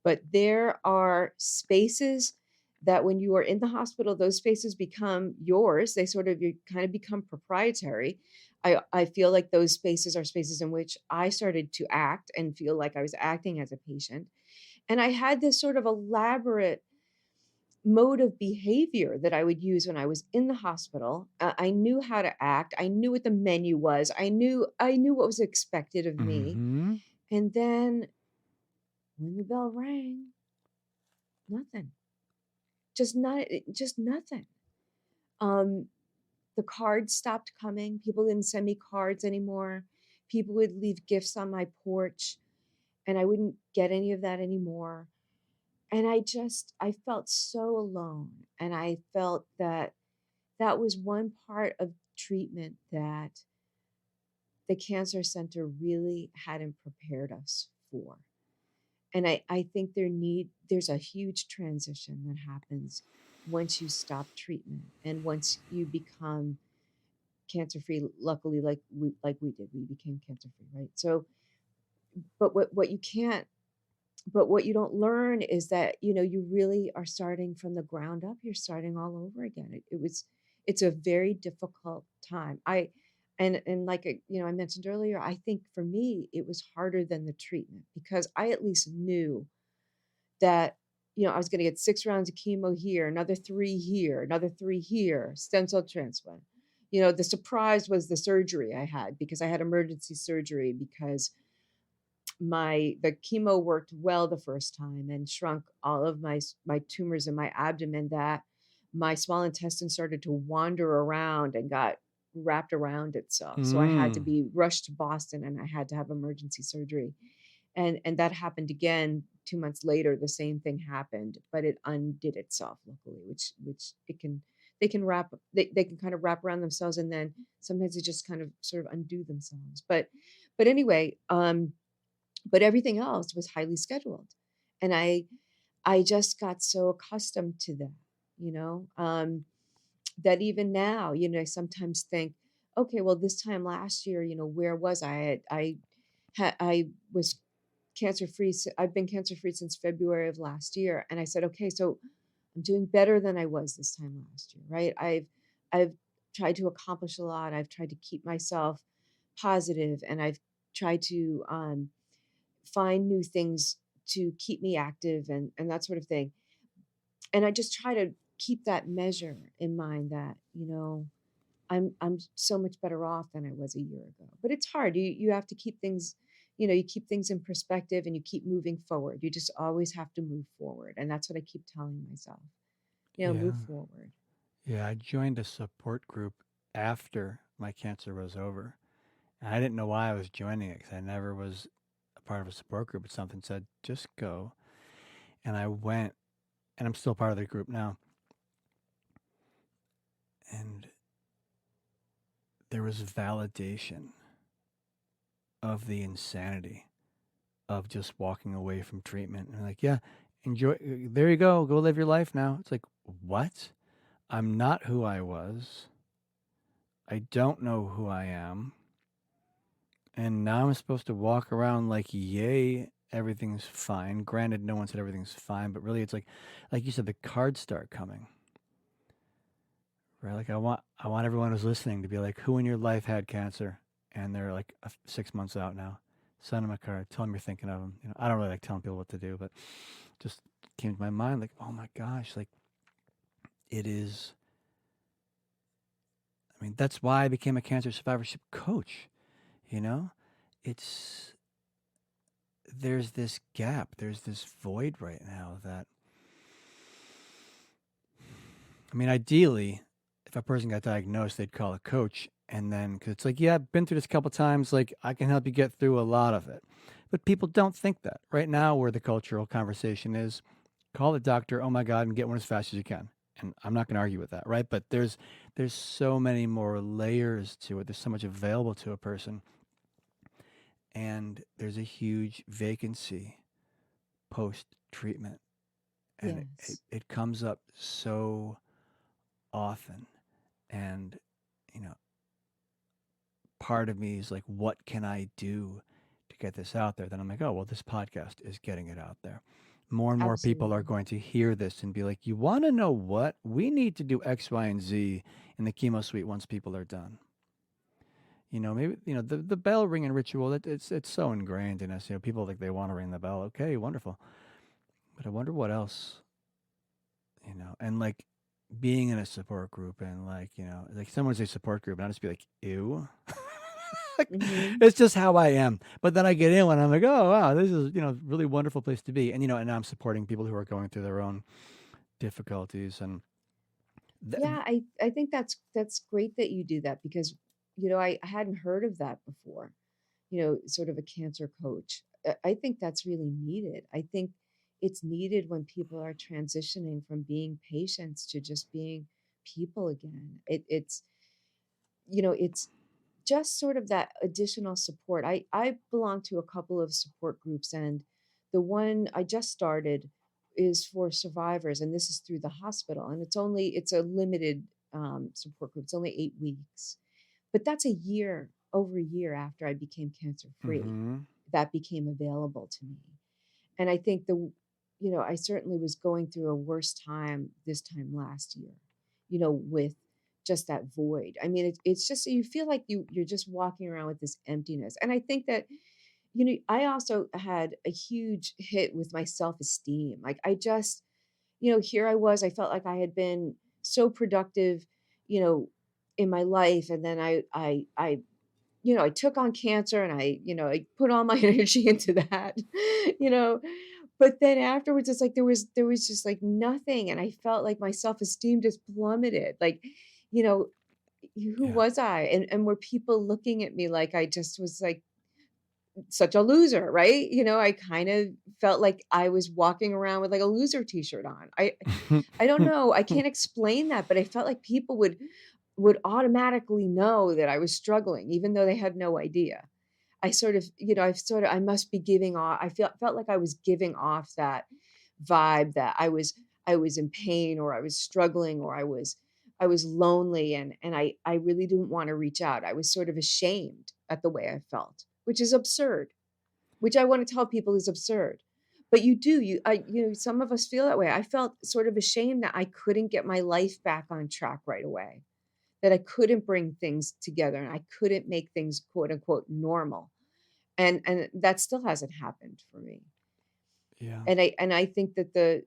But there are spaces that when you are in the hospital, those spaces become yours. You kind of become proprietary. I feel like those spaces are spaces in which I started to act and feel like I was acting as a patient. And I had this sort of elaborate mode of behavior that I would use when I was in the hospital. I knew how to act. I knew what the menu was. I knew what was expected of me. Mm-hmm. And then when the bell rang, nothing. Just nothing. Um, the cards stopped coming. People didn't send me cards anymore. People would leave gifts on my porch, and I wouldn't get any of that anymore. And I felt so alone. And I felt that that was one part of treatment that the cancer center really hadn't prepared us for. And I think there's a huge transition that happens once you stop treatment and once you become cancer free. Luckily, like we did, we became cancer free, right? So, but what you can't But what you don't learn is that, you really are starting from the ground up. You're starting all over again. It's a very difficult time. And like, I mentioned earlier, I think for me, it was harder than the treatment because I at least knew that, I was going to get 6 rounds of chemo here, another 3 here, another 3 here, stem cell transplant. The surprise was the surgery I had because I had emergency surgery because the chemo worked well the first time and shrunk all of my tumors in my abdomen, that my small intestine started to wander around and got wrapped around itself. So I had to Mm. be rushed to Boston and I had to have emergency surgery. And that happened again 2 months later. The same thing happened, but it undid itself luckily, which they can kind of wrap around themselves, and then sometimes they just kind of sort of undo themselves. But anyway, but everything else was highly scheduled. And I just got so accustomed to that, you know, that even now, I sometimes think, okay, well, this time last year, where was I? I was cancer free. I've been cancer free since February of last year. And I said, okay, so I'm doing better than I was this time last year, right? I've tried to accomplish a lot. I've tried to keep myself positive, and I've tried to find new things to keep me active and that sort of thing. And I just try to keep that measure in mind that, I'm so much better off than I was a year ago. But it's hard. You have to keep things, you keep things in perspective and you keep moving forward. You just always have to move forward. And that's what I keep telling myself. Yeah. Move forward. Yeah, I joined a support group after my cancer was over. And I didn't know why I was joining it because I never was a part of a support group, but something said, just go. And I went, and I'm still part of the group now. And there was validation of the insanity of just walking away from treatment. And like, yeah, enjoy. There you go live your life now. It's like, what? I'm not who I was. I don't know who I am. And now I'm supposed to walk around like, yay, everything's fine. Granted, no one said everything's fine, but really, it's like you said, the cards start coming, right? Like I want everyone who's listening to be like, who in your life had cancer, and they're like 6 months out now. Send them a card. Tell them you're thinking of them. I don't really like telling people what to do, but just came to my mind, like, oh my gosh, like it is. I mean, that's why I became a cancer survivorship coach. You know, it's there's this gap, there's this void right now that, I mean, ideally, if a person got diagnosed, they'd call a coach. And then, because it's like, yeah, I've been through this a couple times, like, I can help you get through a lot of it. But people don't think that. Right now, where the cultural conversation is, call the doctor, oh my God, and get one as fast as you can. And I'm not going to argue with that, right? But there's so many more layers to it. There's so much available to a person. And there's a huge vacancy post treatment. And Yes. it comes up so often. And, you know, part of me is like, what can I do to get this out there? Then I'm like, oh, well, this podcast is getting it out there. More and more people are Absolutely. going to hear this and be like, you want to know what? We need to do X, Y, and Z in the chemo suite once people are done. Maybe the bell ringing ritual. It's so ingrained in us. People like they want to ring the bell. Okay, wonderful. But I wonder what else. And like being in a support group and like someone say support group and I'll just be like, ew. Like, Hmm. it's just how I am. But then I get in and I'm like, oh wow, this is really wonderful place to be. And I'm supporting people who are going through their own difficulties and th- Yeah, I think that's great that you do that because, I hadn't heard of that before. Sort of a cancer coach. I think that's really needed. I think it's needed when people are transitioning from being patients to just being people again. It's just sort of that additional support. I belong to a couple of support groups, and the one I just started is for survivors, and this is through the hospital, and it's a limited support group. It's only 8 weeks, but that's over a year after I became cancer free. mhm. That became available to me. And I think I certainly was going through a worse time this time last year, with just that void. I mean, it's just you feel like you're just walking around with this emptiness. And I think that, I also had a huge hit with my self-esteem. Like I just, here I was, I felt like I had been so productive, you know, in my life. And then I took on cancer and I put all my energy into that, you know. But then afterwards, it's like there was just like nothing. And I felt like my self-esteem just plummeted. Like, you know, who Yeah. was I? And were people looking at me like I just was like such a loser, right? I kind of felt like I was walking around with like a loser t-shirt on. I don't know. I can't explain that, but I felt like people would automatically know that I was struggling, even though they had no idea. I must be giving off. Felt like I was giving off that vibe that I was in pain, or I was struggling, or I was lonely, and I really didn't want to reach out. I was sort of ashamed at the way I felt, which is absurd. Which I want to tell people is absurd. But some of us feel that way. I felt sort of ashamed that I couldn't get my life back on track right away, that I couldn't bring things together and I couldn't make things quote unquote normal. And that still hasn't happened for me. Yeah. And I think that the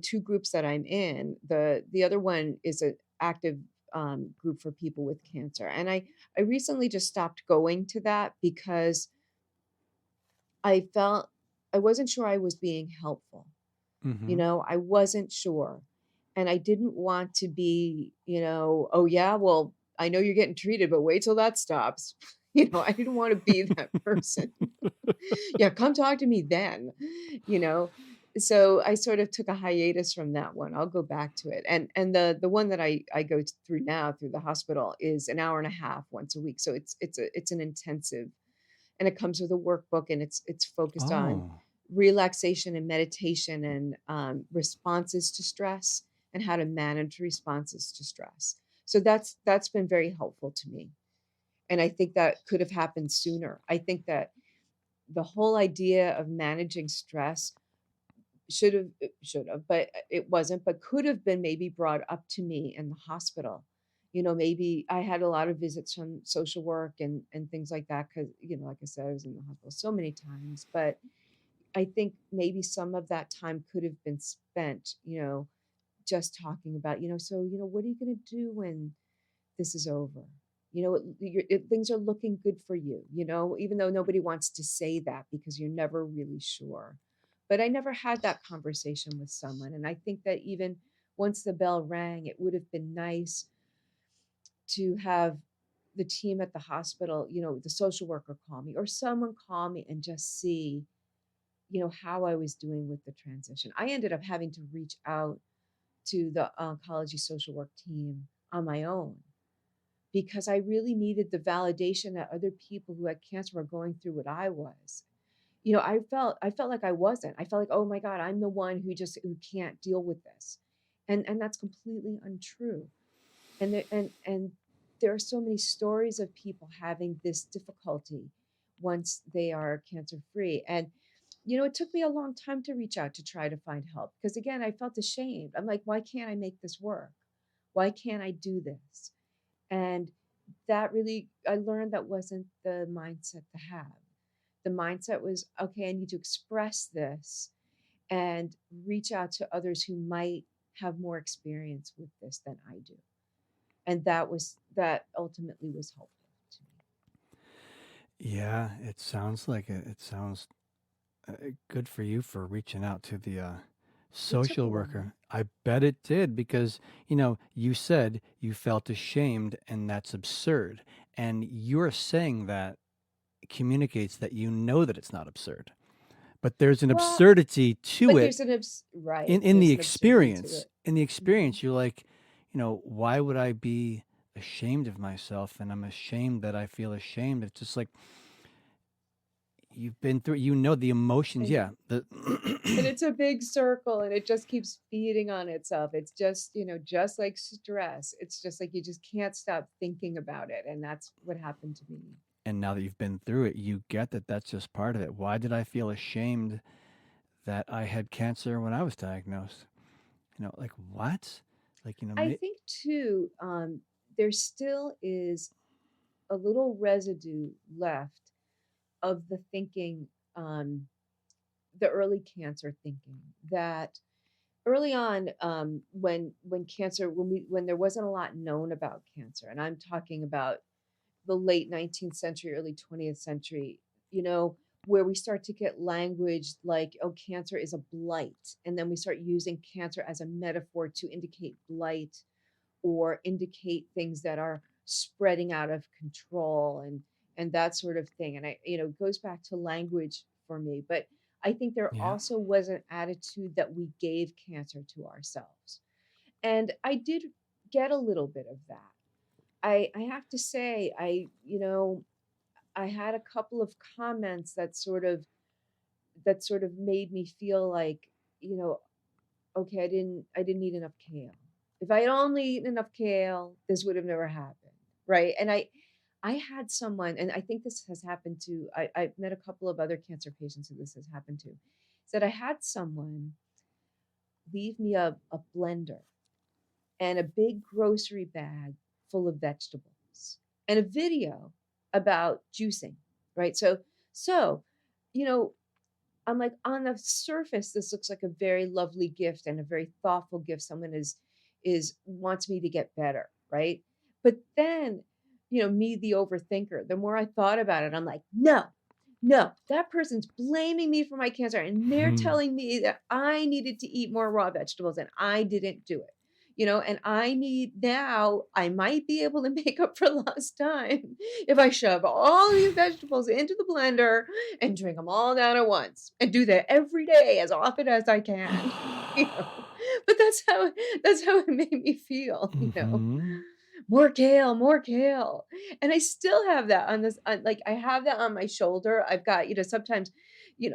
two groups that I'm in, the other one is an active group for people with cancer. And I recently just stopped going to that because I felt I wasn't sure I was being helpful. Mm-hmm. I wasn't sure. And I didn't want to be, oh yeah, well, I know you're getting treated, but wait till that stops. I didn't want to be that person. Yeah, come talk to me then, you know. So I sort of took a hiatus from that one. I'll go back to it. And the one that I go through now through the hospital is an hour and a half once a week. So it's an intensive, and it comes with a workbook, and it's focused on Oh, relaxation and meditation, and responses to stress, and how to manage responses to stress. So that's been very helpful to me. And I think that could have happened sooner. I think that the whole idea of managing stress should have, but it wasn't, but could have been maybe brought up to me in the hospital. Maybe I had a lot of visits from social work and things like that, because like I said, I was in the hospital so many times. But I think maybe some of that time could have been spent, just talking about, so what are you going to do when this is over? Things are looking good for you, even though nobody wants to say that because you're never really sure. But I never had that conversation with someone. And I think that even once the bell rang, it would have been nice to have the team at the hospital, the social worker call me, or someone call me and just see, how I was doing with the transition. I ended up having to reach out to the oncology social work team on my own, because I really needed the validation that other people who had cancer were going through what I was. I felt like I wasn't. I felt like, oh my God, I'm the one who can't deal with this. And that's completely untrue. And there are so many stories of people having this difficulty once they are cancer free. And it took me a long time to reach out to try to find help, because again, I felt ashamed. I'm like, why can't I make this work? Why can't I do this? And that really, I learned that wasn't the mindset to have. The mindset was, okay, I need to express this and reach out to others who might have more experience with this than I do. And that ultimately was helpful to yeah. It sounds like it. It sounds good for you for reaching out to the me. It took a social while. worker. I bet it did because, you said you felt ashamed, and that's absurd. And you're saying that communicates that you know that it's not absurd. But there's an Well, absurdity to but it right, in the there's an absurdity to experience. it. In the Mhm. experience, you're like, why would I be ashamed of myself? And I'm ashamed that I feel ashamed. It's just like you've been through, the emotions. And Yeah. The and it's a big circle, and it just keeps feeding on itself. It's just, just like stress. It's just like you just can't stop thinking about it. And that's what happened to me. and now that you've been through it, you get that that's just part of it. Why did I feel ashamed that I had cancer when I was diagnosed. Like what? Like, I think too, there still is a little residue left of the thinking, um, the early cancer thinking that early on, when cancer, when there wasn't a lot known about cancer, and I'm talking about the late 19th century, early 20th century, you know, where we start to get language like, oh, cancer is a blight. And then we start using cancer as a metaphor to indicate blight or indicate things that are spreading out of control and that sort of thing. And it goes back to language for me. But I think there yeah, also was an attitude that we gave cancer to ourselves. And I did get a little bit of that. I have to say, I had a couple of comments that sort of made me feel like, you know, okay, I didn't eat enough kale. If I had only eaten enough kale, this would have never happened. Right. And I had someone, and I think this has happened to I've met a couple of other cancer patients who this has happened to, said I had someone leave me a blender and a big grocery bag full of vegetables and a video about juicing, right? So, you know, I'm like, on the surface, this looks like a very lovely gift and a very thoughtful gift. Someone is wants me to get better, right? But then, me, the overthinker, the more I thought about it, I'm like, no, no, that person's blaming me for my cancer, and they're Mhm. telling me that I needed to eat more raw vegetables and I didn't do it. And I might be able to make up for lost time if I shove all these vegetables into the blender and drink them all down at once and do that every day as often as I can. you know. But that's how it made me feel. Mhm. More kale, more kale. And I still have that like I have that on my shoulder. I've got, sometimes,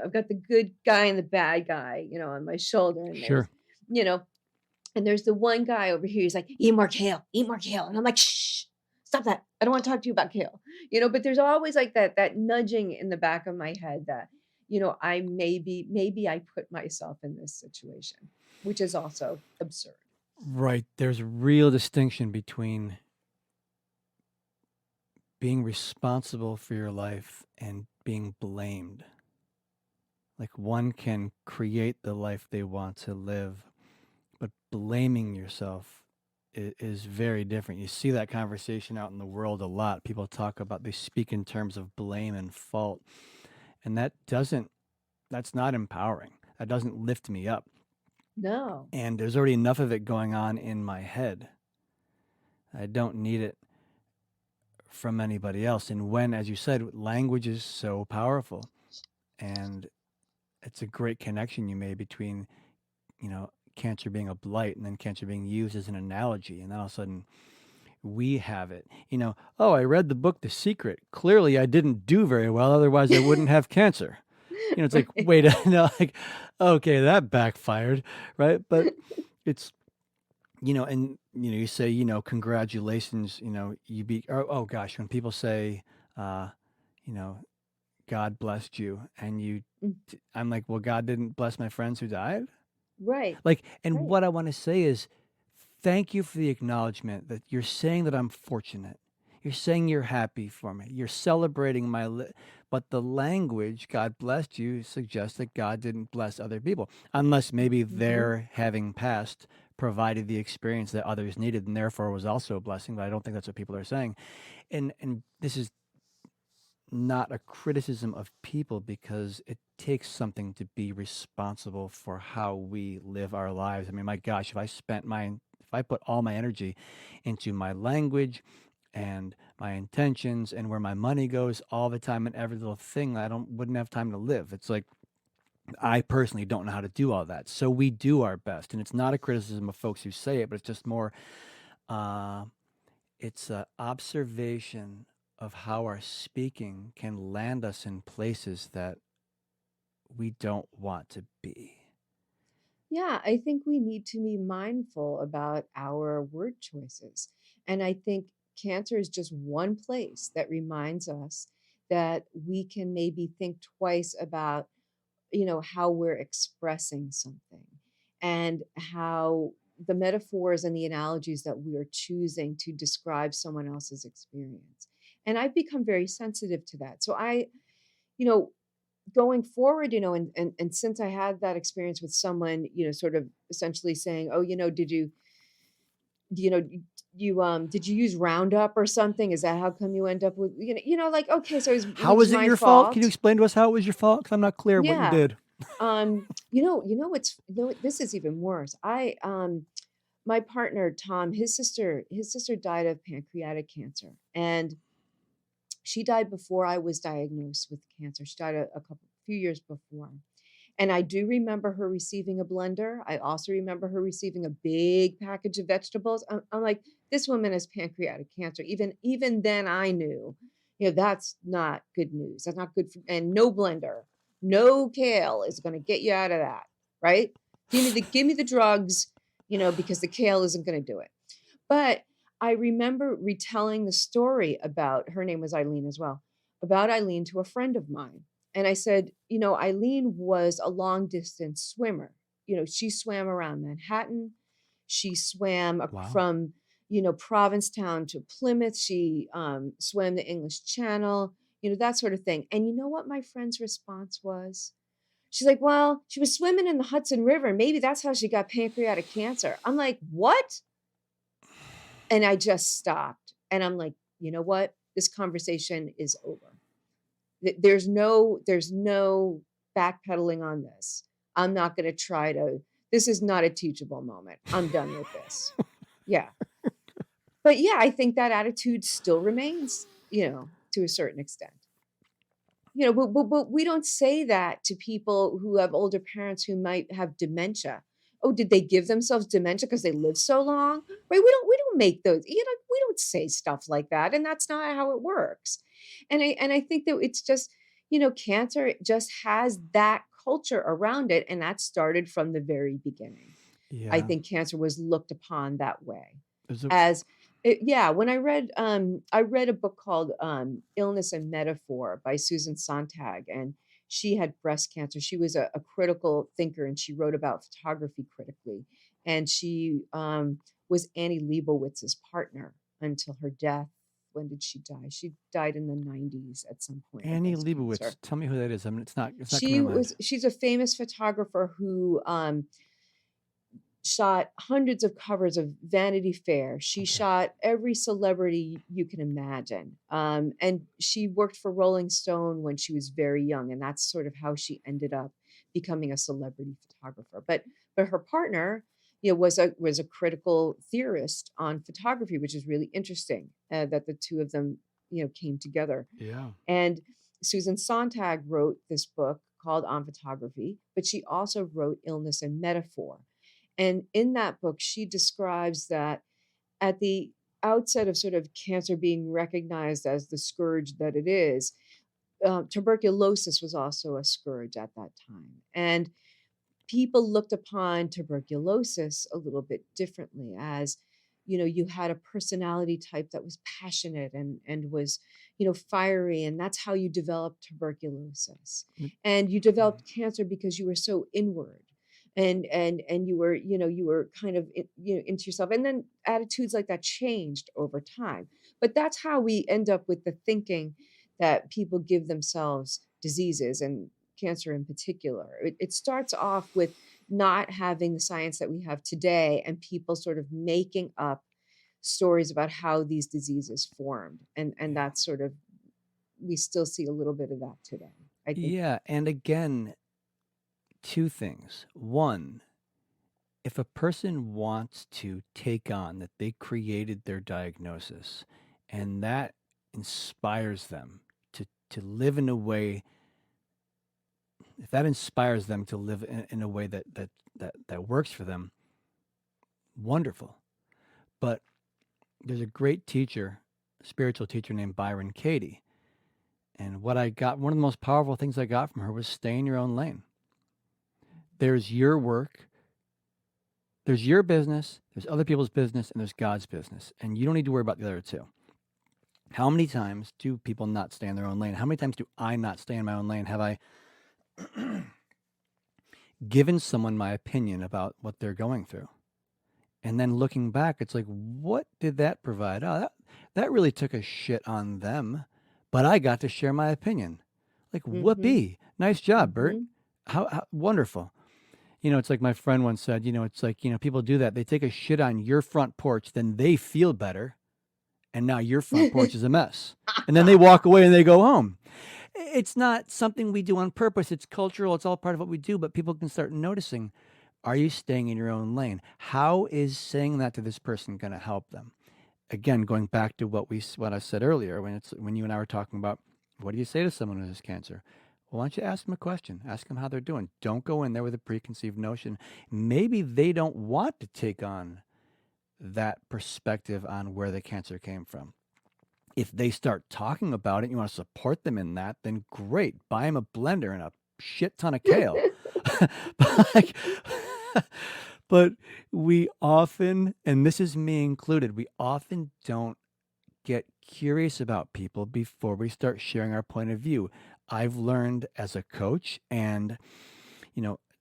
I've got the good guy and the bad guy, on my shoulder. And Sure. you know, there's the one guy over here, he's like, eat more kale, eat more kale. And I'm like, shh, stop that. I don't want to talk to you about kale. But there's always like that nudging in the back of my head that, I maybe I put myself in this situation, which is also absurd. Right. There's a real distinction between being responsible for your life and being blamed. Like one can create the life they want to live, but blaming yourself is very different. You see that conversation out in the world a lot. People they speak in terms of blame and fault, and that's not empowering. That doesn't lift me up. No. And there's already enough of it going on in my head. I don't need it from anybody else. And when, as you said, language is so powerful, and it's a great connection you made between, cancer being a blight and then cancer being used as an analogy. And then all of a sudden we have it. Oh, I read the book The Secret. Clearly I didn't do very well, otherwise I wouldn't have cancer. It's like, Right. wait, like, okay, that backfired, right? But it's, and you say, congratulations, you be, oh gosh, when people say, you know, God blessed you, and Mm, I'm like, well, God didn't bless my friends who died. right. Like, and Right. what I want to say is, thank you for the acknowledgement that you're saying that I'm fortunate. You're saying you're happy for me. You're celebrating but the language, God blessed you, suggests that God didn't bless other people, unless maybe Mhm. their having passed provided the experience that others needed and therefore was also a blessing. But I don't think that's what people are saying. And this is not a criticism of people, because it takes something to be responsible for how we live our lives. I mean, my gosh, if I put all my energy into my language and my intentions and where my money goes all the time and every little thing, wouldn't have time to live. It's like, I personally don't know how to do all that. So we do our best. And it's not a criticism of folks who say it, but it's just more, uh, it's an observation of how our speaking can land us in places that we don't want to be. Yeah, I think we need to be mindful about our word choices. And I think cancer is just one place that reminds us that we can maybe think twice about, how we're expressing something, and how the metaphors and the analogies that we are choosing to describe someone else's experience. And I've become very sensitive to that. So you know, going forward, and since I had that experience with someone, sort of essentially saying, "Oh, did you know, did you use Roundup or something? Is that how come you end up with, like, okay, so How it was was it my your fault? Can you fault." explain to us how it was your fault? Because I'm not clear what you Yeah. did. This is even worse. My partner Tom, his sister died of pancreatic cancer, and she died before I was diagnosed with cancer. She died a few years before. And I do remember her receiving a blender. I also remember her receiving a big package of vegetables. I'm like, this woman has pancreatic cancer. Even then, I knew, that's not good news. That's not good for, and no blender, no kale is going to get you out of that, right? Give me the drugs, because the kale isn't going to do it. But I remember retelling the story about, her name was Eileen as well, about Eileen to a friend of mine. And I said, Eileen was a long distance swimmer. She swam around Manhattan. She swam Wow. from, Provincetown to Plymouth. She swam the English Channel, that sort of thing. And you know what my friend's response was? She's like, well, she was swimming in the Hudson River. Maybe that's how she got pancreatic cancer. I'm like, what? And I just stopped. And I'm like, you know what? This conversation is over. There's no backpedaling on this. I'm not going to try to, this is not a teachable moment. I'm done with this. Yeah. But yeah, I think that attitude still remains, to a certain extent. But we don't say that to people who have older parents who might have dementia. Oh, did they give themselves dementia because they lived so long? Right? We don't make those, we don't say stuff like that. And that's not how it works. And I think that it's just, cancer just has that culture around it. And that started from the very beginning. I Yeah. think cancer was looked upon that way There's a as yeah, when I read a book called Illness and Metaphor by Susan Sontag, and she had breast cancer. She was a critical thinker, and she wrote about photography critically, and she was Annie Leibovitz's partner until her death. When did she die? She died in the 90s at some point of Annie breast Leibovitz. cancer. Tell me who that is. I mean, it's not coming to mind. She's a famous photographer who shot hundreds of covers of Vanity Fair. She Okay. shot every celebrity you can imagine. And she worked for Rolling Stone when she was very young. And that's sort of how she ended up becoming a celebrity photographer. But her partner, was a critical theorist on photography, which is really interesting that the two of them, came together. Yeah. And Susan Sontag wrote this book called On Photography, but she also wrote Illness and Metaphor. And in that book, she describes that at the outset of sort of cancer being recognized as the scourge that it is, tuberculosis was also a scourge at that time. And people looked upon tuberculosis a little bit differently as, you had a personality type that was passionate and was, fiery, and that's how you developed tuberculosis. Mm, And you mm. developed cancer because you were so inward, and you were kind of into yourself. And then attitudes like that changed over time. But that's how we end up with the thinking that people give themselves diseases, and cancer in particular. It starts off with not having the science that we have today, and people sort of making up stories about how these diseases formed. And Yeah. that's sort of, we still see a little bit of that today, I think. Yeah. And again, two things. One, if a person wants to take on that they created their diagnosis and that inspires them to live in a way, if that inspires them to live in a way that works for them, wonderful. But there's a great teacher, spiritual teacher named Byron Katie. And what I got, one of the most powerful things I got from her was stay in your own lane. There's your work, there's your business, there's other people's business, and there's God's business. And you don't need to worry about the other two. How many times do people not stay in their own lane? How many times do I not stay in my own lane? Have I given someone my opinion about what they're going through. And then looking back, it's like, what did that provide? Oh, that really took a shit on them, but I got to share my opinion. Like, Mhm. whoopee. Nice job, Bert. Mhm. How wonderful. It's like my friend once said, it's like, people do that. They take a shit on your front porch, then they feel better. And now your front porch is a mess. And then they walk away and they go home. It's not something we do on purpose. It's cultural. It's all part of what we do. But people can start noticing, are you staying in your own lane? How is saying that to this person going to help them? Again, going back to what I said earlier, when you and I were talking about, what do you say to someone who has cancer? Well, why don't you ask them a question? Ask them how they're doing. Don't go in there with a preconceived notion. Maybe they don't want to take on that perspective on where the cancer came from. If they start talking about it, you want to support them in that, then great. Buy them a blender and a shit ton of kale. but, like, but we often, and this is me included, we often don't get curious about people before we start sharing our point of view. I've learned as a coach and,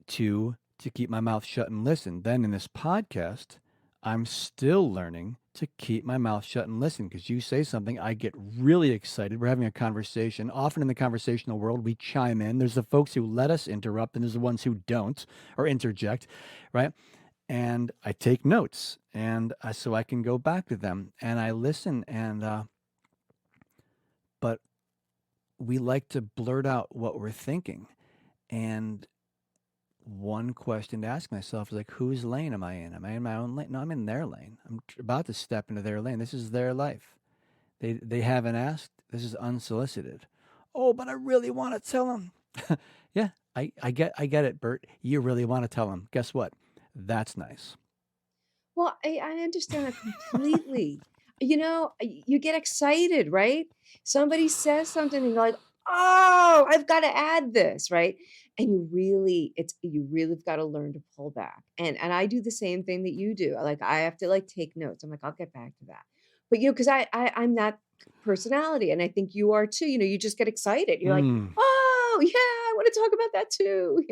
to keep my mouth shut and listen. Then in this podcast, I'm still learning to keep my mouth shut and listen, because you say something, I get really excited. We're having a conversation. Often in the conversational world, we chime in. There's the folks who let us interrupt, and there's the ones who don't or interject, right? And I take notes, and so I can go back to them and I listen. But we like to blurt out what we're thinking. And one question to ask myself is like, whose lane am I in? Am I in my own lane? No, I'm in their lane. I'm about to step into their lane. This is their life. They haven't asked. This is unsolicited. Oh, but I really want to tell them. Yeah, I get it, Bert. You really want to tell them. Guess what? That's nice. Well, I understand that completely. You get excited, right? Somebody says something and you're like, "Oh, I've got to add this," right? And you really have got to learn to pull back. And I do the same thing that you do. Like I have to like take notes. I'm like, I'll get back to that. But because I'm that personality, and I think you are too. You just get excited. You're like, Mm. "Oh, yeah, I want to talk about that too."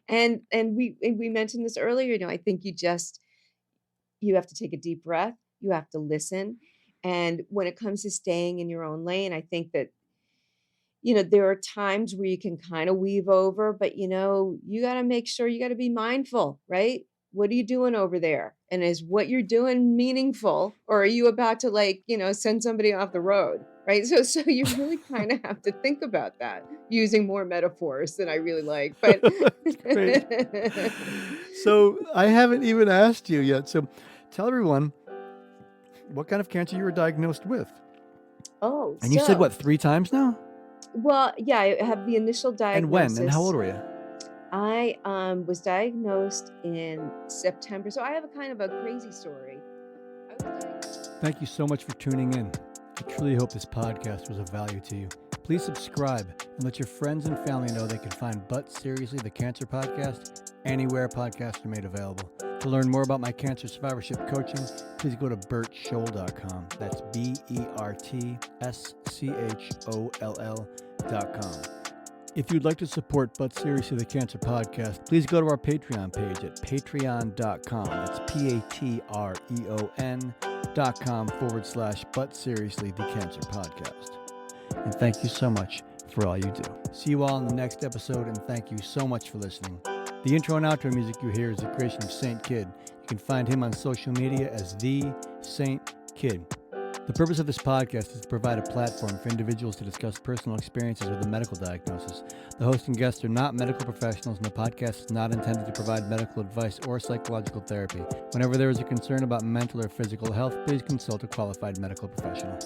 And we mentioned this earlier. I think you have to take a deep breath, you have to listen. And when it comes to staying in your own lane, I think that, there are times where you can kind of weave over, but you got to make sure you got to be mindful, right? What are you doing over there? And is what you're doing meaningful, or are you about to send somebody off the road? Right. So you really kind of have to think about that using more metaphors than I really like. But Great. So I haven't even asked you yet. So tell everyone what kind of cancer you were diagnosed with. oh, And you said so what, 3 times now? Well, yeah, I have the initial And when? And how old diagnosis. were you? I was diagnosed in September. So I have a kind of a crazy story. I was diagnosed. Thank you so much for tuning in. I truly hope this podcast was of value to you. Please subscribe and let your friends and family know they can find But Seriously, the Cancer Podcast, anywhere podcasts are made available. To learn more about my cancer survivorship coaching, please go to bertscholl.com. That's BERTSCHOLL.com. If you'd like to support But Seriously, the Cancer Podcast, please go to our Patreon page at patreon.com. That's patreon.com/But Seriously, the Cancer Podcast. And thank you so much for all you do. See you all in the next episode, and thank you so much for listening. The intro and outro music you hear is the creation of Saint Kid. You can find him on social media as The Saint Kid. The purpose of this podcast is to provide a platform for individuals to discuss personal experiences with a medical diagnosis. The host and guests are not medical professionals, and the podcast is not intended to provide medical advice or psychological therapy. Whenever there is a concern about mental or physical health, please consult a qualified medical professional.